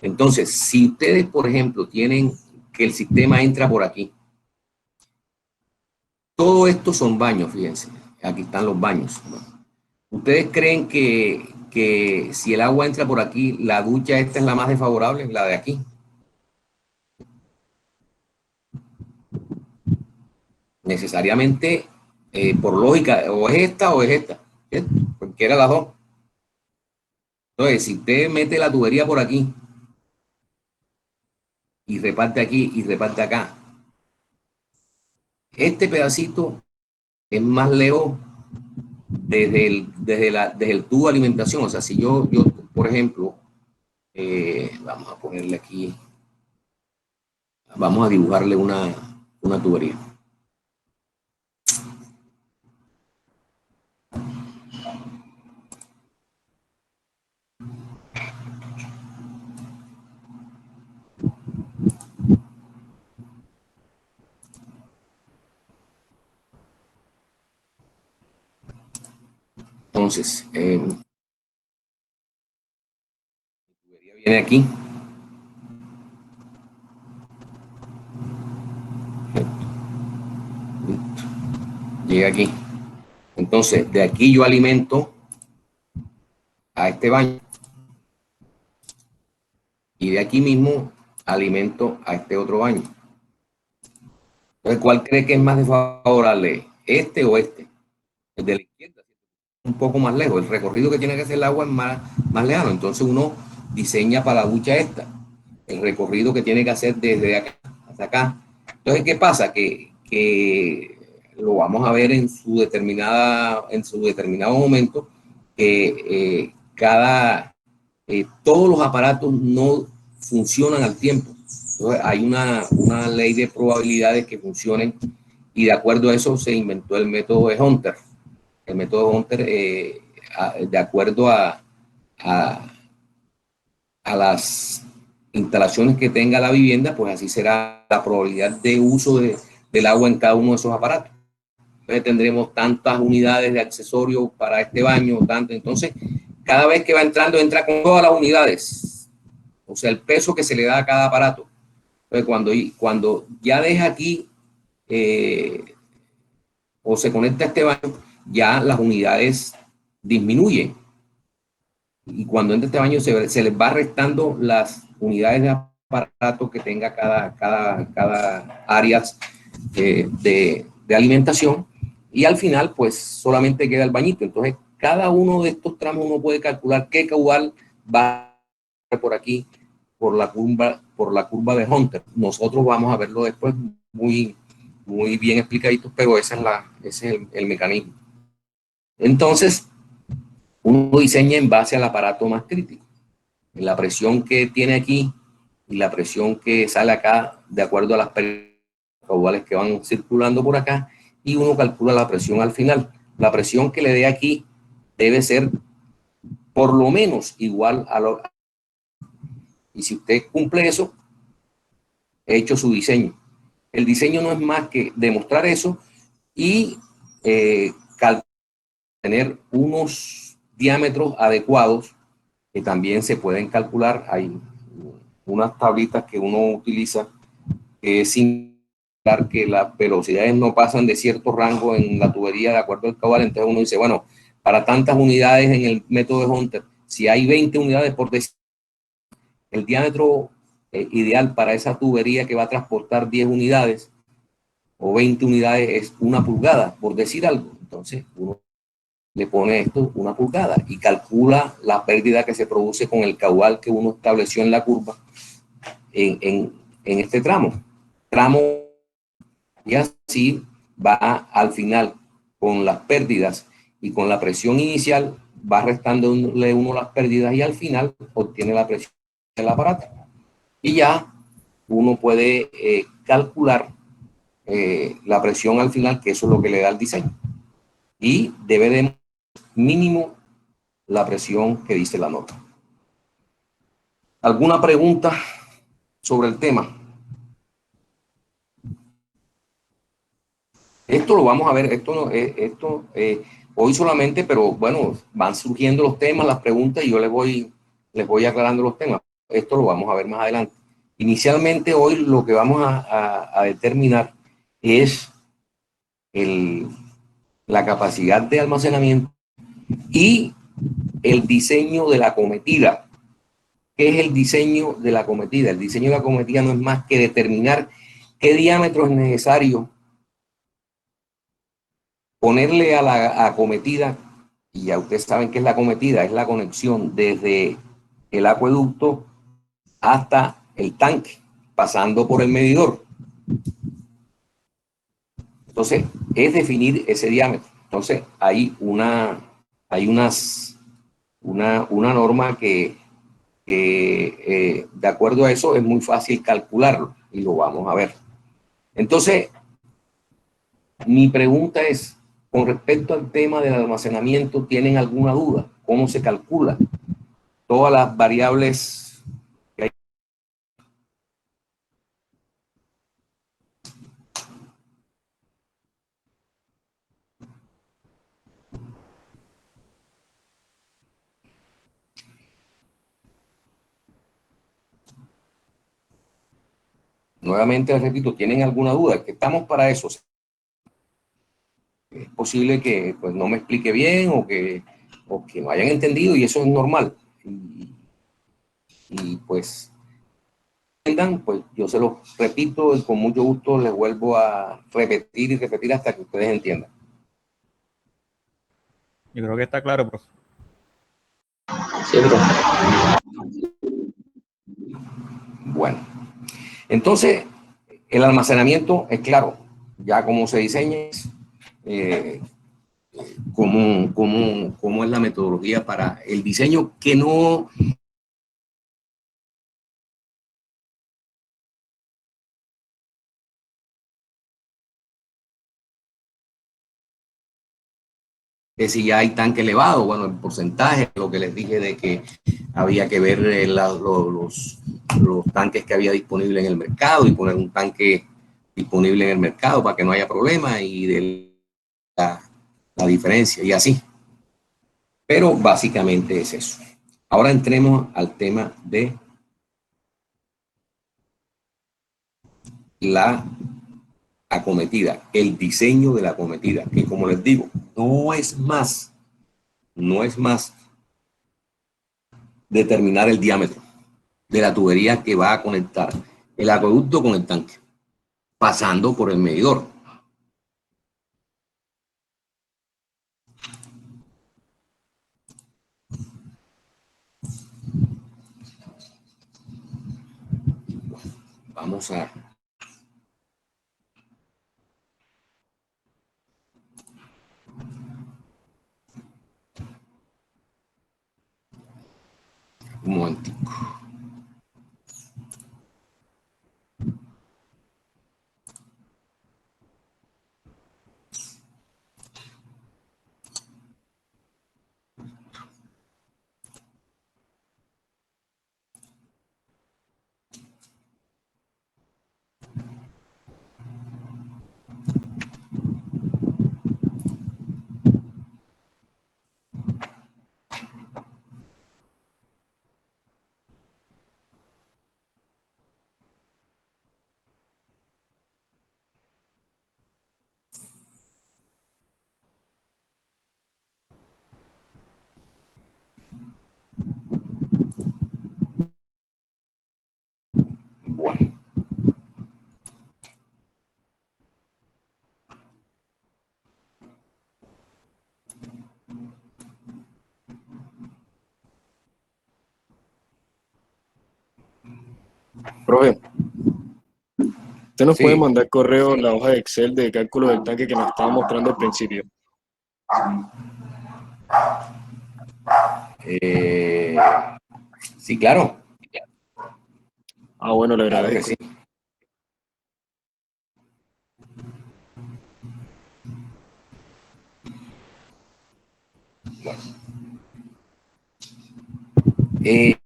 Entonces, si ustedes, por ejemplo, tienen que el sistema entra por aquí, todo esto son baños, fíjense, aquí están los baños, ¿no? ¿Ustedes creen que si el agua entra por aquí, la ducha esta es la más desfavorable, la de aquí? Necesariamente, por lógica, o es esta o es esta, ¿cierto? Cualquiera de las dos. Entonces, si usted mete la tubería por aquí y reparte aquí y reparte acá, este pedacito es más lejos desde el tubo de alimentación. O sea, si yo por ejemplo, vamos a ponerle aquí, vamos a dibujarle una tubería. Entonces, viene aquí. Llega aquí. Entonces, de aquí yo alimento a este baño. Y de aquí mismo alimento a este otro baño. Entonces, ¿cuál cree que es más desfavorable? ¿Este o este? El de la izquierda, un poco más lejos. El recorrido que tiene que hacer el agua es más lejano. Entonces uno diseña para la ducha esta. El recorrido que tiene que hacer desde acá hasta acá. Entonces, ¿qué pasa? Que lo vamos a ver en su determinado momento, que todos los aparatos no funcionan al tiempo. Entonces, hay una ley de probabilidades que funcionen, y de acuerdo a eso se inventó el método de Hunter. El método de Hunter, de acuerdo a las instalaciones que tenga la vivienda, pues así será la probabilidad de uso del agua en cada uno de esos aparatos. Entonces tendremos tantas unidades de accesorio para este baño, entonces cada vez que va entrando, entra con todas las unidades, o sea, el peso que se le da a cada aparato. Entonces cuando ya deja aquí o se conecta a este baño, ya las unidades disminuyen. Y cuando entra este baño se les va restando las unidades de aparato que tenga cada área de alimentación, y al final pues solamente queda el bañito. Entonces cada uno de estos tramos uno puede calcular qué caudal va por aquí, por la curva de Hunter. Nosotros vamos a verlo después muy bien explicadito, pero ese es el mecanismo. Entonces uno diseña en base al aparato más crítico, la presión que tiene aquí y la presión que sale acá, de acuerdo a las caudales que van circulando por acá, y uno calcula la presión al final. La presión que le dé aquí debe ser por lo menos igual a lo... Y si usted cumple eso, he hecho su diseño. El diseño no es más que demostrar eso y tener unos diámetros adecuados que también se pueden calcular. Hay unas tablitas que uno utiliza que es indicar que las velocidades no pasan de cierto rango en la tubería de acuerdo al caudal. Entonces uno dice, bueno, para tantas unidades en el método de Hunter, si hay 20 unidades por decir, el diámetro ideal para esa tubería que va a transportar 10 unidades o 20 unidades es 1 pulgada, por decir algo. Entonces uno le pone esto 1 pulgada y calcula la pérdida que se produce con el caudal que uno estableció en la curva en en este tramo, y así va al final con las pérdidas y con la presión inicial, va restándole uno las pérdidas y al final obtiene la presión del aparato. Y ya uno puede calcular la presión al final, que eso es lo que le da el diseño. Y debe de mínimo la presión que dice la nota. ¿Alguna pregunta sobre el tema? Esto lo vamos a ver, esto no, hoy solamente, pero bueno, van surgiendo los temas, las preguntas y yo les voy aclarando los temas. Esto lo vamos a ver más adelante. Inicialmente hoy lo que vamos a determinar es la capacidad de almacenamiento y el diseño de la acometida. ¿Qué es el diseño de la acometida? El diseño de la acometida no es más que determinar qué diámetro es necesario ponerle a la acometida, y ya ustedes saben qué es la acometida, es la conexión desde el acueducto hasta el tanque, pasando por el medidor. Entonces, es definir ese diámetro. Entonces, hay una norma que de acuerdo a eso es muy fácil calcularlo y lo vamos a ver. Entonces, mi pregunta es, con respecto al tema del almacenamiento, ¿tienen alguna duda? ¿Cómo se calcula? Todas las variables que hay. Nuevamente les repito, ¿tienen alguna duda? Que estamos para eso. Es posible que pues, no me explique bien o que no hayan entendido y eso es normal. Y pues, pues yo se los repito y con mucho gusto les vuelvo a repetir y repetir hasta que ustedes entiendan. Yo creo que está claro, profe. Sí, bro. Bueno, entonces el almacenamiento es claro, ya como se diseña, cómo es la metodología para el diseño que no... De si ya hay tanque elevado, bueno, el porcentaje, lo que les dije de que había que ver los tanques que había disponible en el mercado y poner un tanque disponible en el mercado para que no haya problema y de la diferencia y así. Pero básicamente es eso. Ahora entremos al tema de la acometida, el diseño de la acometida, que como les digo, no es más determinar el diámetro de la tubería que va a conectar el acueducto con el tanque, pasando por el medidor. Vamos a... Un momentico. Bueno. Profe, Usted nos Sí. puede mandar correo en la hoja de Excel de cálculo del tanque que nos estaba mostrando al principio. Sí, claro. Ah, bueno, le Claro que agradezco. sí.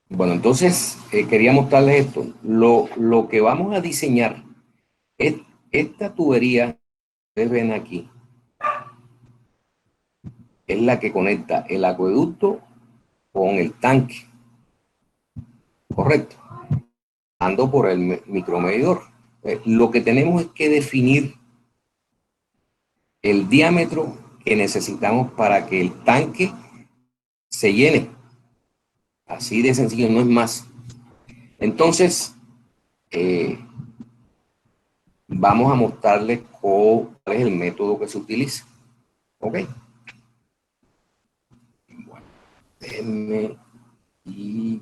Bueno, entonces quería mostrarles esto. Lo que vamos a diseñar es esta tubería que ustedes ven aquí. Es la que conecta el acueducto con el tanque. Correcto. Ando por el micromedidor. Lo que tenemos es que definir el diámetro que necesitamos para que el tanque se llene. Así de sencillo, no es más. Entonces, vamos a mostrarles cuál es el método que se utiliza. ¿Ok? Bueno, déjenme y...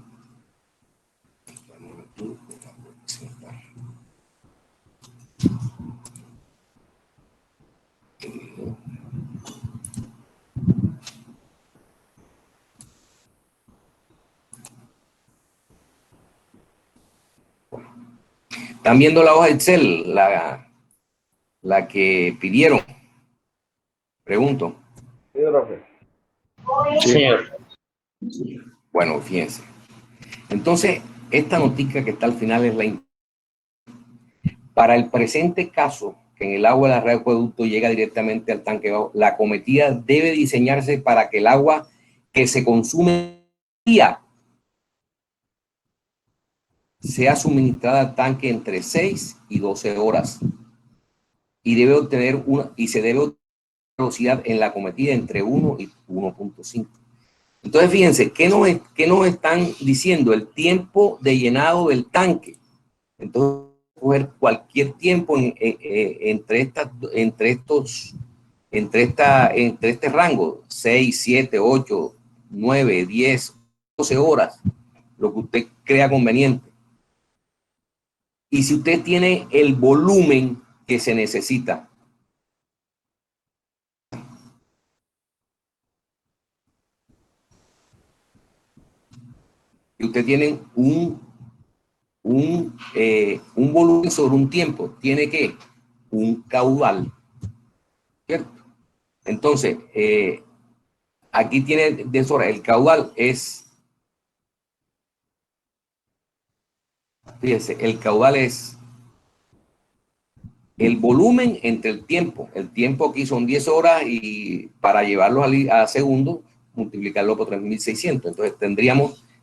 ¿Están viendo la hoja Excel? La que pidieron. Pregunto. Sí, profe. Sí, señor. Bueno, fíjense. Entonces, esta notica que está al final es la... Para el presente caso, que en el agua de la red de acueducto llega directamente al tanque bajo, la acometida debe diseñarse para que el agua que se consume día sea suministrada al tanque entre 6 y 12 horas. Y debe obtener se debe obtener velocidad en la acometida entre 1 y 1.5. Entonces, fíjense, ¿qué nos están diciendo? El tiempo de llenado del tanque. Entonces, coger cualquier tiempo entre este rango, 6, 7, 8, 9, 10, 12 horas, lo que usted crea conveniente. Y si usted tiene el volumen que se necesita, y usted tiene un volumen sobre un tiempo, tiene que un caudal, ¿cierto? Entonces, aquí tiene de sobra, el caudal es, fíjense, el caudal es el volumen entre el tiempo. El tiempo aquí son 10 horas y para llevarlo a segundo, multiplicarlo por 3.600. Entonces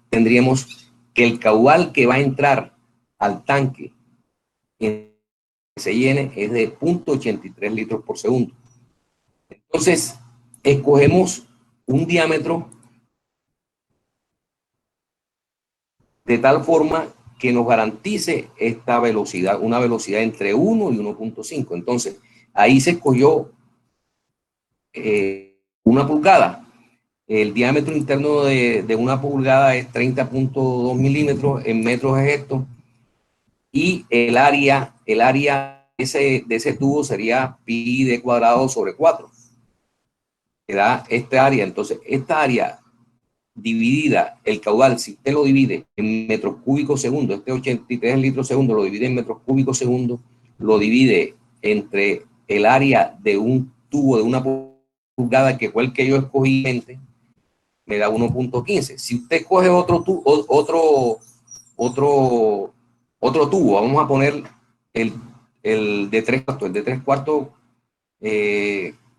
tendríamos que el caudal que va a entrar al tanque que se llene es de 0.83 litros por segundo. Entonces, escogemos un diámetro de tal forma que nos garantice esta velocidad, una velocidad entre 1 y 1.5. Entonces, ahí se escogió 1 pulgada. El diámetro interno de 1 pulgada es 30.2 milímetros, en metros es esto. Y el área de ese tubo sería pi d cuadrado sobre 4. Que da esta área. Entonces, esta área dividida, el caudal, si usted lo divide en metros cúbicos segundo, este 83 litros segundo lo divide en metros cúbicos segundo, lo divide entre el área de un tubo de 1 pulgada, que fue el que yo escogí, me da 1.15. Si usted coge otro tubo, vamos a poner el de 3 cuartos, el de 3 cuartos,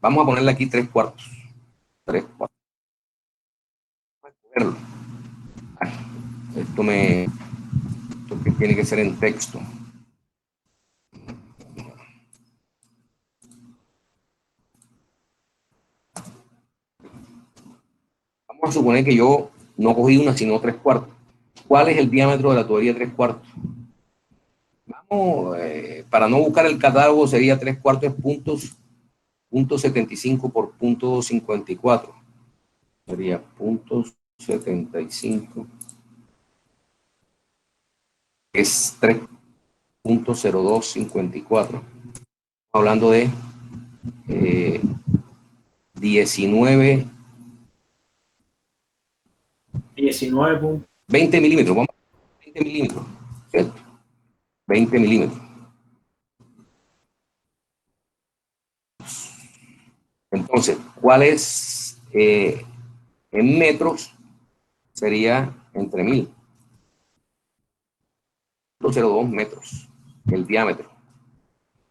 vamos a ponerle aquí 3 cuartos. 3 cuartos. Esto que tiene que ser en texto. Vamos a suponer que yo no cogí una, sino 3 cuartos. ¿Cuál es el diámetro de la tubería 3 cuartos? Vamos, para no buscar el catálogo, sería 3 cuartos puntos, 0.75 por 0.54. Sería 0.75 es 3.0254. Hablando de 19, 20 milímetros, vamos a 20 milímetros, ¿cierto? 20 milímetros. Entonces, ¿cuál es en metros? Sería entre 1000.02 metros el diámetro.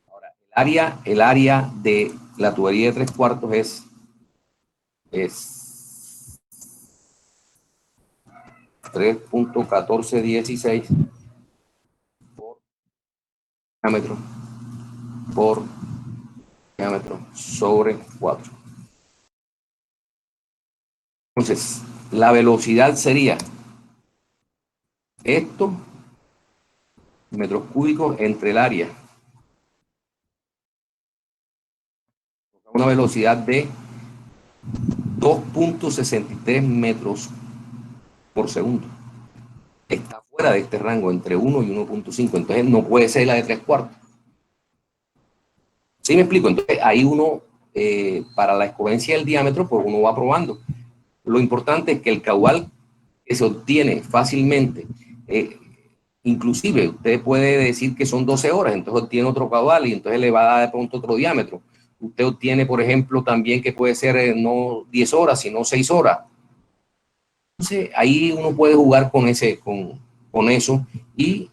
Ahora, el área de la tubería de 3/4 es 3.1416 por diámetro por diámetro sobre 4. Entonces, la velocidad sería esto, metros cúbicos entre el área. Una velocidad de 2.63 metros por segundo. Está fuera de este rango, entre 1 y 1.5. Entonces, no puede ser la de 3/4. ¿Sí me explico? Entonces, ahí uno, para la escogencia del diámetro, pues uno va probando. Lo importante es que el caudal que se obtiene fácilmente, inclusive usted puede decir que son 12 horas, entonces obtiene otro caudal y entonces le va a dar de pronto otro diámetro. Usted obtiene, por ejemplo, también que puede ser no 10 horas, sino 6 horas. Entonces, ahí uno puede jugar con eso, y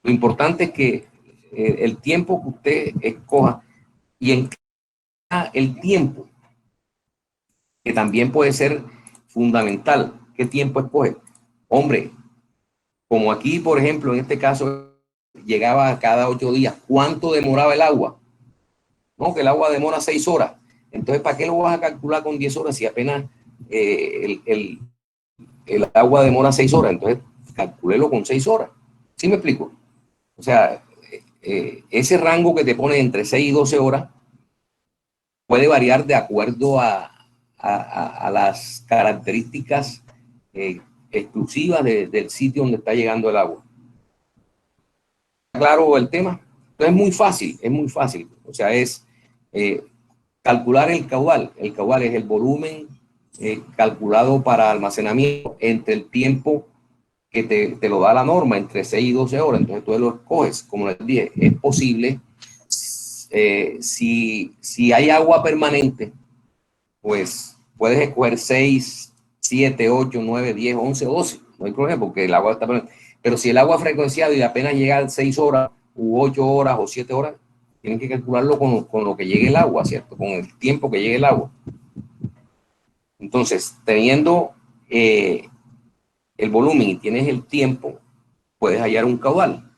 lo importante es que el tiempo que usted escoja, y en el tiempo, que también puede ser fundamental. ¿Qué tiempo escoge? Hombre, como aquí, por ejemplo, en este caso, llegaba cada 8 días. ¿Cuánto demoraba el agua? No, que el agua demora 6 horas. Entonces, ¿para qué lo vas a calcular con 10 horas si apenas el agua demora 6 horas? Entonces, calculelo con 6 horas. ¿Sí me explico? O sea, ese rango que te pone entre 6 y 12 horas puede variar de acuerdo a las características exclusivas del sitio donde está llegando el agua. ¿Claro el tema? Entonces es muy fácil. O sea, es calcular el caudal. El caudal es el volumen calculado para almacenamiento entre el tiempo que te lo da la norma, entre 6 y 12 horas. Entonces tú lo escoges. Como les dije, es posible, si hay agua permanente, pues puedes escoger 6, 7, 8, 9, 10, 11, 12. No hay problema porque el agua está permanente. Pero si el agua ha frecuenciado y apenas llega a 6 horas, u 8 horas o 7 horas, tienen que calcularlo con lo que llegue el agua, ¿cierto? Con el tiempo que llegue el agua. Entonces, teniendo el volumen y tienes el tiempo, puedes hallar un caudal.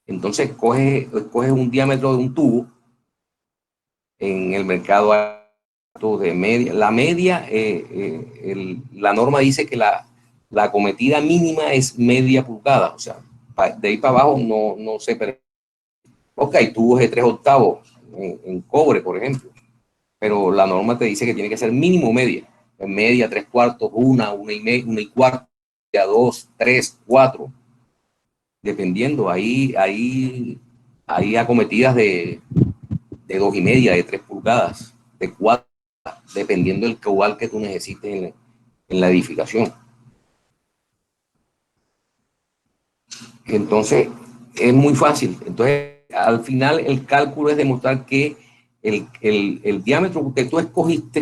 Entonces, coges un diámetro de un tubo. En el mercado de media, la media, la norma dice que la acometida mínima es media pulgada, o sea, de ahí para abajo no se permite. Ok, tubos de 3/8 en cobre, por ejemplo, pero la norma te dice que tiene que ser mínimo media, media, 3/4, una y cuarto, 2, 3, 4, dependiendo. Hay acometidas de 2,5, de 3 pulgadas, de 4, dependiendo del caudal que tú necesites en la edificación. Entonces, es muy fácil. Entonces, al final, el cálculo es demostrar que el diámetro que tú escogiste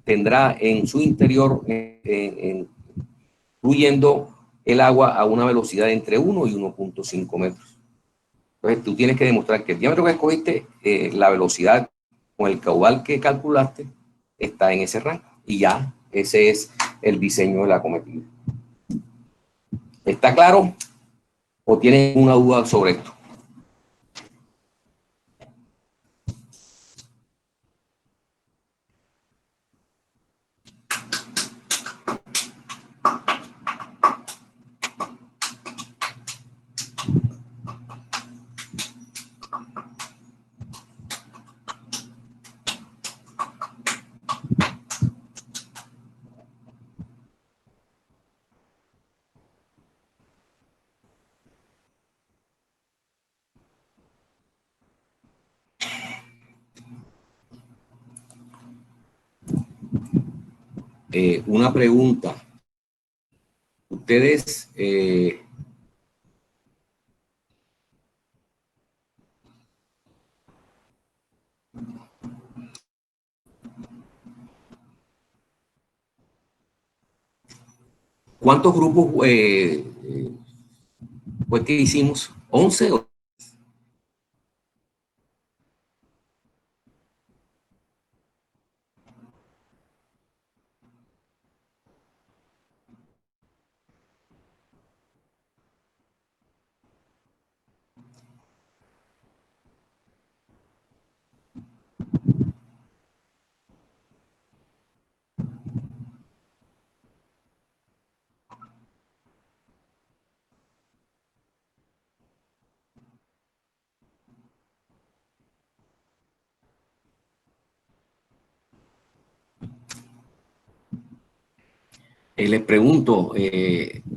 tendrá en su interior, fluyendo el agua a una velocidad de entre 1 y 1.5 metros. Entonces, tú tienes que demostrar que el diámetro que escogiste, la velocidad con el caudal que calculaste, está en ese rango. Y ya, ese es el diseño de la acometida. ¿Está claro? ¿O tienen una duda sobre esto? una pregunta. Ustedes, ¿cuántos grupos fue que hicimos? ¿11 o? Les pregunto,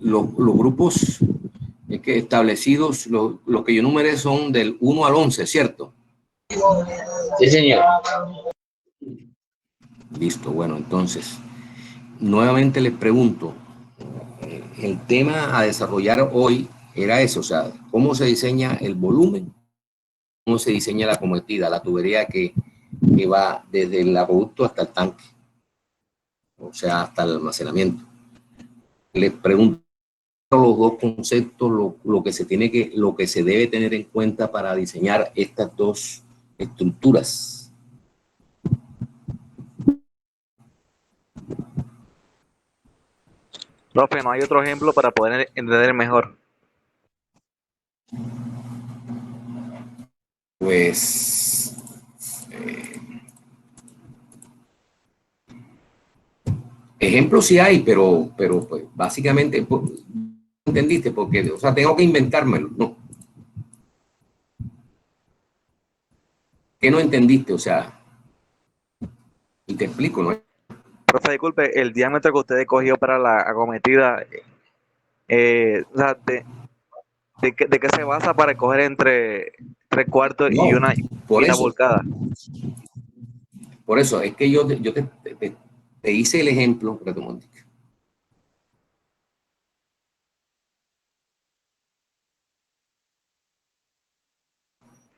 los grupos que establecidos, los que yo numeré son del 1 al 11, ¿cierto? Sí, señor. Listo, bueno, entonces, nuevamente les pregunto, el tema a desarrollar hoy era eso, o sea, cómo se diseña el volumen, cómo se diseña la cometida, la tubería que va desde el acueducto hasta el tanque, o sea, hasta el almacenamiento. Les pregunto los dos conceptos, lo que se debe tener en cuenta para diseñar estas dos estructuras. Profe, ¿no hay otro ejemplo para poder entender mejor? Pues ejemplos sí hay, pero pues, básicamente, ¿entendiste? Porque, o sea, tengo que inventármelo, ¿no? ¿Qué no entendiste? O sea, y te explico, ¿no? Profe, disculpe, el diámetro que usted escogió para la acometida, o sea, ¿de qué se basa para escoger entre 3/4 y una pulgada? Por eso, es que yo te hice el ejemplo, espérate un momento.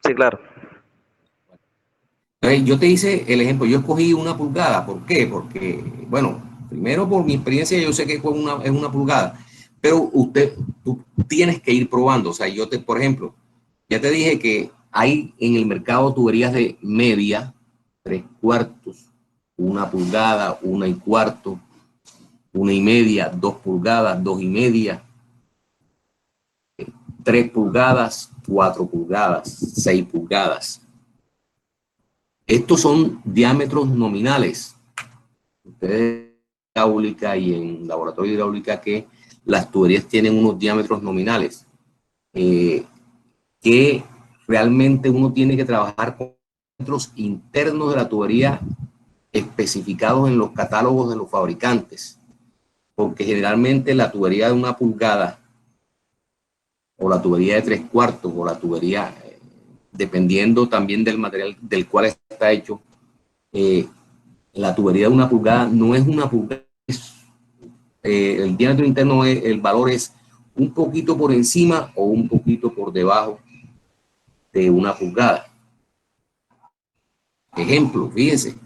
Sí, claro. Yo te hice el ejemplo, yo escogí 1 pulgada, ¿por qué? Porque, bueno, primero por mi experiencia yo sé que es 1 pulgada, pero tú tienes que ir probando, o sea, por ejemplo, ya te dije que hay en el mercado tuberías de media, 3/4, 1 pulgada, 1/4, 1,5, 2 pulgadas, 2,5, 3 pulgadas, 4 pulgadas, 6 pulgadas. Estos son diámetros nominales. Ustedes en hidráulica y en laboratorio de hidráulica que las tuberías tienen unos diámetros nominales que realmente uno tiene que trabajar con diámetros internos de la tubería especificados en los catálogos de los fabricantes, porque generalmente la tubería de 1 pulgada o la tubería de 3/4 o la tubería, dependiendo también del material del cual está hecho, la tubería de 1 pulgada no es 1 pulgada, el diámetro interno, el valor es un poquito por encima o un poquito por debajo de 1 pulgada. Ejemplo, fíjense,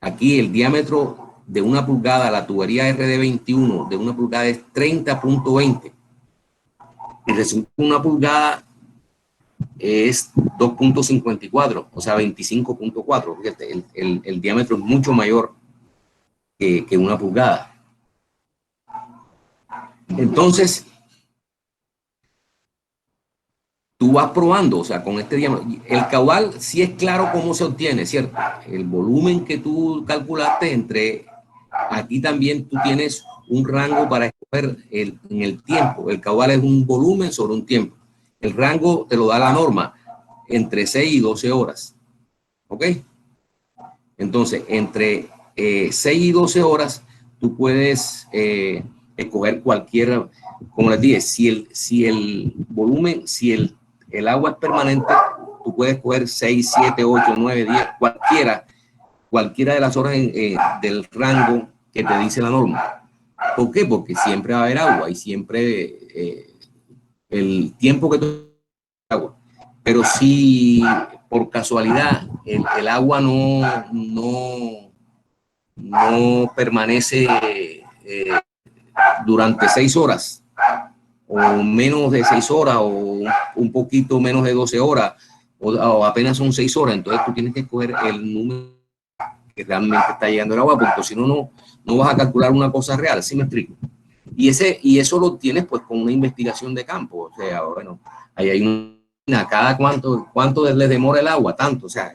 aquí el diámetro de 1 pulgada, la tubería RD21 de 1 pulgada es 30.20 y resulta que 1 pulgada es 2.54, o sea, 25.4. Fíjate, el diámetro es mucho mayor que 1 pulgada. Entonces, tú vas probando, o sea, con este diámetro. El caudal sí es claro cómo se obtiene, ¿cierto? El volumen que tú calculaste aquí también tú tienes un rango para escoger en el tiempo. El caudal es un volumen sobre un tiempo. El rango te lo da la norma, entre 6 y 12 horas. ¿Ok? Entonces, entre 6 y 12 horas, tú puedes escoger cualquier, como les dije, si el volumen, si el agua es permanente, tú puedes escoger 6, 7, 8, 9, 10, cualquiera de las horas del rango que te dice la norma. ¿Por qué? Porque siempre va a haber agua y siempre el tiempo que tú agua. Pero si por casualidad el agua no permanece durante 6 horas o menos de 6 horas o un poquito menos de 12 horas o apenas son 6 horas, entonces tú tienes que escoger el número que realmente está llegando el agua, porque si no vas a calcular una cosa real, ¿sí me explico? Y eso lo tienes pues con una investigación de campo, o sea, bueno, ahí hay una, cada cuánto les demora el agua, tanto, o sea,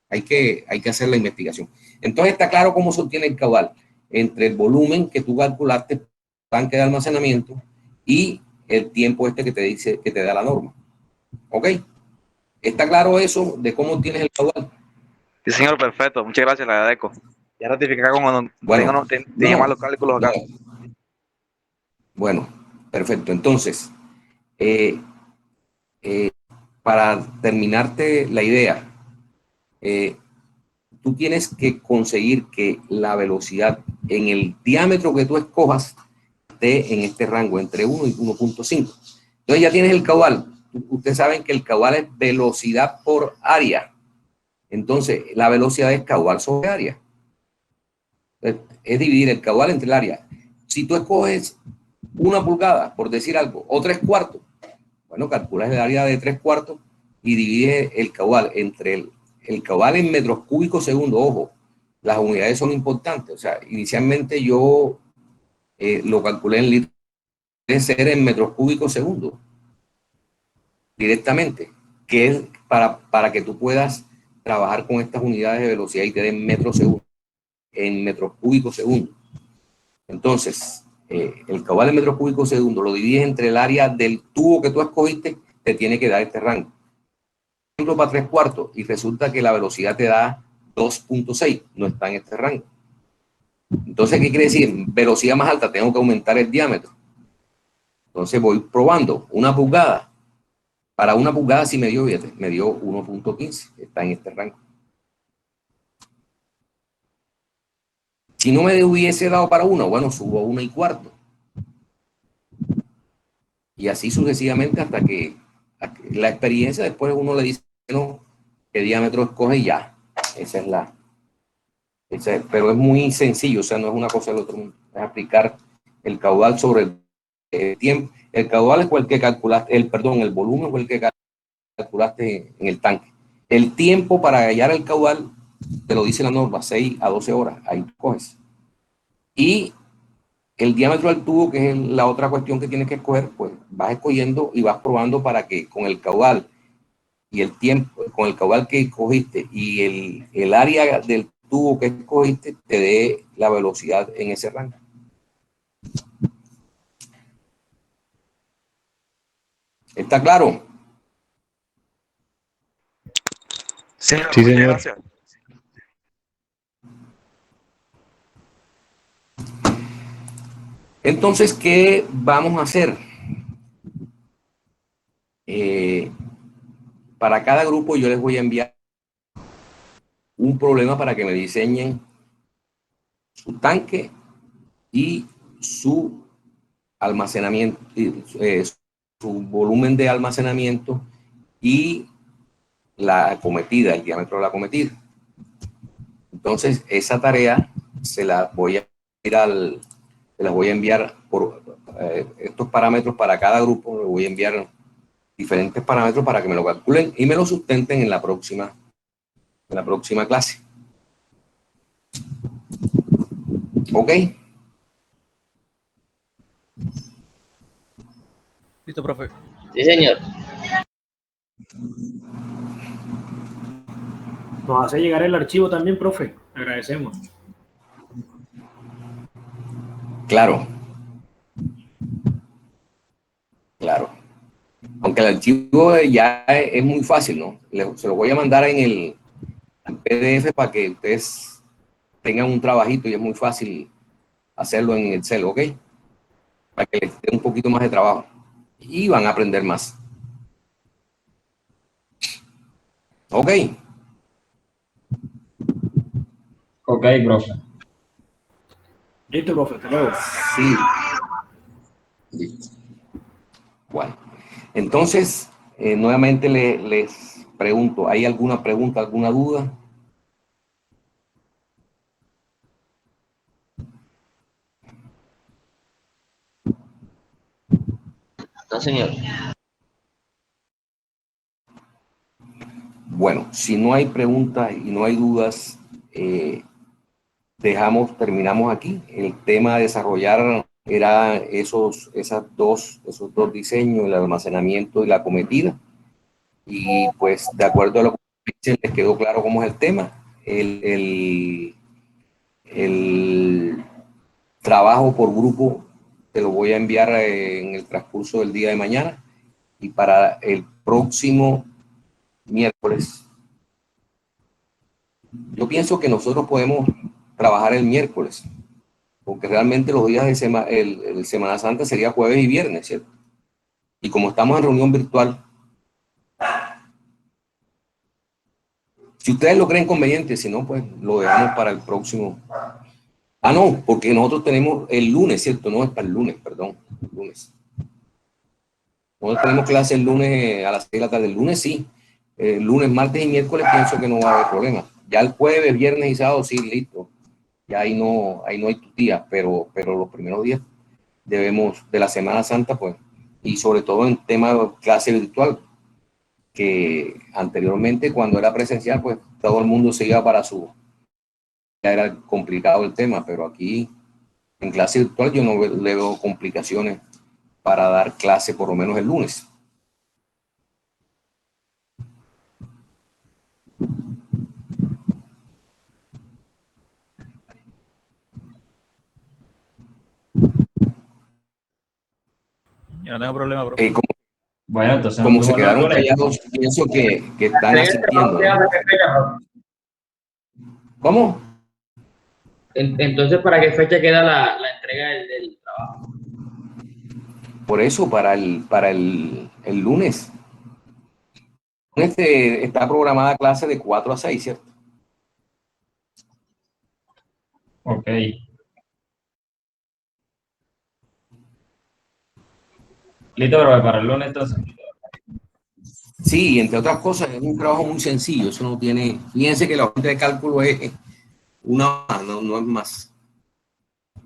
hay que hacer la investigación. Entonces está claro cómo se obtiene el caudal entre el volumen que tú calculaste, tanque de almacenamiento, y el tiempo que te dice, que te da la norma. ¿Ok? ¿Está claro eso de cómo tienes el caudal? Sí, señor, perfecto. Muchas gracias, le agradezco. Ya ratificar cuando tenga más los cálculos acá. Bueno, perfecto. Entonces, para terminarte la idea, tú tienes que conseguir que la velocidad en el diámetro que tú escojas esté en este rango, entre 1 y 1.5. Entonces ya tienes el caudal. Ustedes saben que el caudal es velocidad por área. Entonces, la velocidad es caudal sobre área. Es dividir el caudal entre el área. Si tú escoges 1 pulgada, por decir algo, o 3/4, bueno, calculas el área de 3/4 y divides el caudal entre el caudal en metros cúbicos segundo. Ojo, las unidades son importantes. O sea, inicialmente yo lo calculé en litros, debe ser en metros cúbicos segundo, directamente, que es para que tú puedas trabajar con estas unidades de velocidad y te den metros segundo, en metros cúbicos segundo. Entonces, el caudal en metros cúbicos segundo lo divides entre el área del tubo que tú escogiste, te tiene que dar este rango. Por ejemplo, para 3/4 y resulta que la velocidad te da 2.6, no está en este rango. Entonces, ¿qué quiere decir? Velocidad más alta, tengo que aumentar el diámetro. Entonces voy probando 1 pulgada. Para 1 pulgada sí me dio 1.15, está en este rango. Si no me hubiese dado para 1, bueno, subo a 1/4. Y así sucesivamente hasta que la experiencia después uno le dice, no, qué diámetro escoge y ya. Esa es pero es muy sencillo, o sea, no es una cosa del otro mundo. Es aplicar el caudal sobre el tiempo. El caudal es el que calculaste, el volumen fue el que calculaste en el tanque. El tiempo para hallar el caudal, te lo dice la norma, 6 a 12 horas, ahí coges. Y el diámetro del tubo, que es la otra cuestión que tienes que escoger, pues vas escogiendo y vas probando para que con el caudal y el tiempo, con el caudal que escogiste y el área del tubo que escogiste, te dé la velocidad en ese rango. ¿Está claro? Sí, Sí, muchas señor. gracias. Entonces, ¿qué vamos a hacer? Para cada grupo yo les voy a enviar un problema para que me diseñen su tanque y su almacenamiento, su volumen de almacenamiento y la acometida, el diámetro de la acometida. Entonces, esa tarea se la voy a enviar por estos parámetros para cada grupo. Le voy a enviar diferentes parámetros para que me lo calculen y me lo sustenten en la próxima clase. ¿Ok? Listo, profe. Sí, señor. Nos hace llegar el archivo también, profe. Agradecemos. Claro. Claro. Aunque el archivo ya es muy fácil, ¿no? Se lo voy a mandar en el PDF para que ustedes tengan un trabajito y es muy fácil hacerlo en Excel, ¿ok? Para que les dé un poquito más de trabajo y van a aprender más. ¿Ok? Ok, profe. Listo, profe, hasta luego. Sí. Listo. Bueno, entonces, nuevamente les pregunto, ¿hay alguna pregunta, alguna duda? No, señor. Bueno, si no hay preguntas y no hay dudas, terminamos aquí. El tema a desarrollar era esos dos diseños, el almacenamiento y la acometida. Y pues de acuerdo a lo que dicen, les quedó claro cómo es el tema. El trabajo por grupo te lo voy a enviar en el transcurso del día de mañana, y para el próximo miércoles, yo pienso que nosotros podemos trabajar el miércoles, porque realmente los días de el Semana Santa sería jueves y viernes, ¿cierto? Y como estamos en reunión virtual, si ustedes lo creen conveniente, si no, pues lo dejamos para el próximo. Ah, no, porque nosotros tenemos el lunes, ¿cierto? No es para el lunes, perdón, el lunes. Nosotros tenemos clase el lunes a las 6 de la tarde. El lunes sí. Lunes, martes y miércoles pienso que no va a haber problema. Ya el jueves, viernes y sábado sí, listo. Ya ahí no hay tutía, pero los primeros días debemos, de la Semana Santa, pues, y sobre todo en tema de clase virtual, que anteriormente cuando era presencial, pues todo el mundo se iba para su... Ya era complicado el tema, pero aquí en clase virtual yo no le veo complicaciones para dar clase por lo menos el lunes. Yo no tengo problema, profe. Bueno, entonces Como nos se vemos el quedaron miércoles. callados, pienso que están asistiendo, ¿no? ¿Cómo? Entonces, ¿para qué fecha queda la entrega del trabajo? Por eso, para el lunes. Está programada clase de 4 a 6, ¿cierto? Ok. Listo, pero para el lunes entonces. Sí, entre otras cosas, es un trabajo muy sencillo. Eso no tiene... Fíjense que la fuente de cálculo es una, no es más.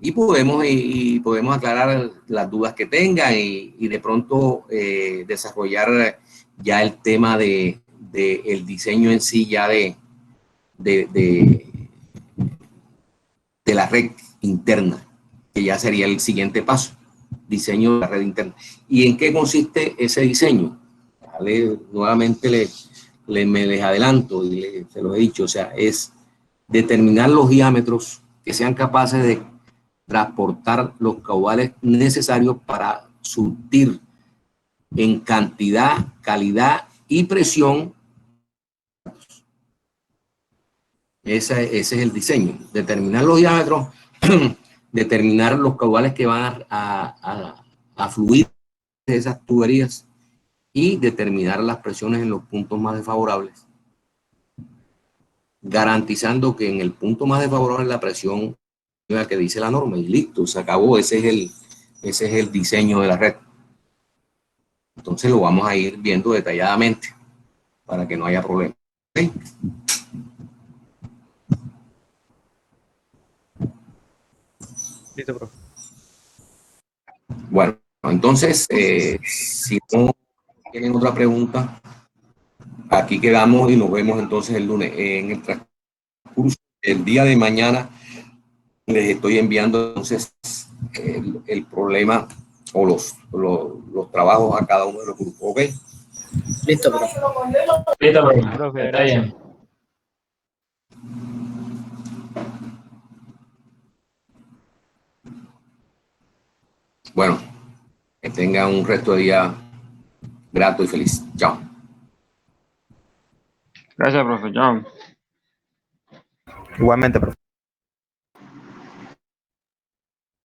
Y podemos aclarar las dudas que tengan y de pronto desarrollar ya el tema de el diseño en sí ya de la red interna, que ya sería el siguiente paso, diseño de la red interna. ¿Y en qué consiste ese diseño? Vale, nuevamente me les adelanto y se lo he dicho, o sea, es determinar los diámetros que sean capaces de transportar los caudales necesarios para surtir en cantidad, calidad y presión. Ese es el diseño, determinar los diámetros, determinar los caudales que van a fluir de esas tuberías y determinar las presiones en los puntos más desfavorables, garantizando que en el punto más desfavorable la presión que dice la norma y listo, se acabó. Ese es el diseño de la red. Entonces lo vamos a ir viendo detalladamente para que no haya problema. ¿Okay? Listo, profe. Bueno, entonces, si no tienen otra pregunta, aquí quedamos y nos vemos entonces el lunes. En el transcurso del día de mañana les estoy enviando entonces el problema o los trabajos a cada uno de los grupos. ¿Ok? Listo, profe. Listo, profe. Profe, Está gracias. bien. Bueno, que tengan un resto de día grato y feliz. Chao. Gracias, profe. Chao. Igualmente, profe.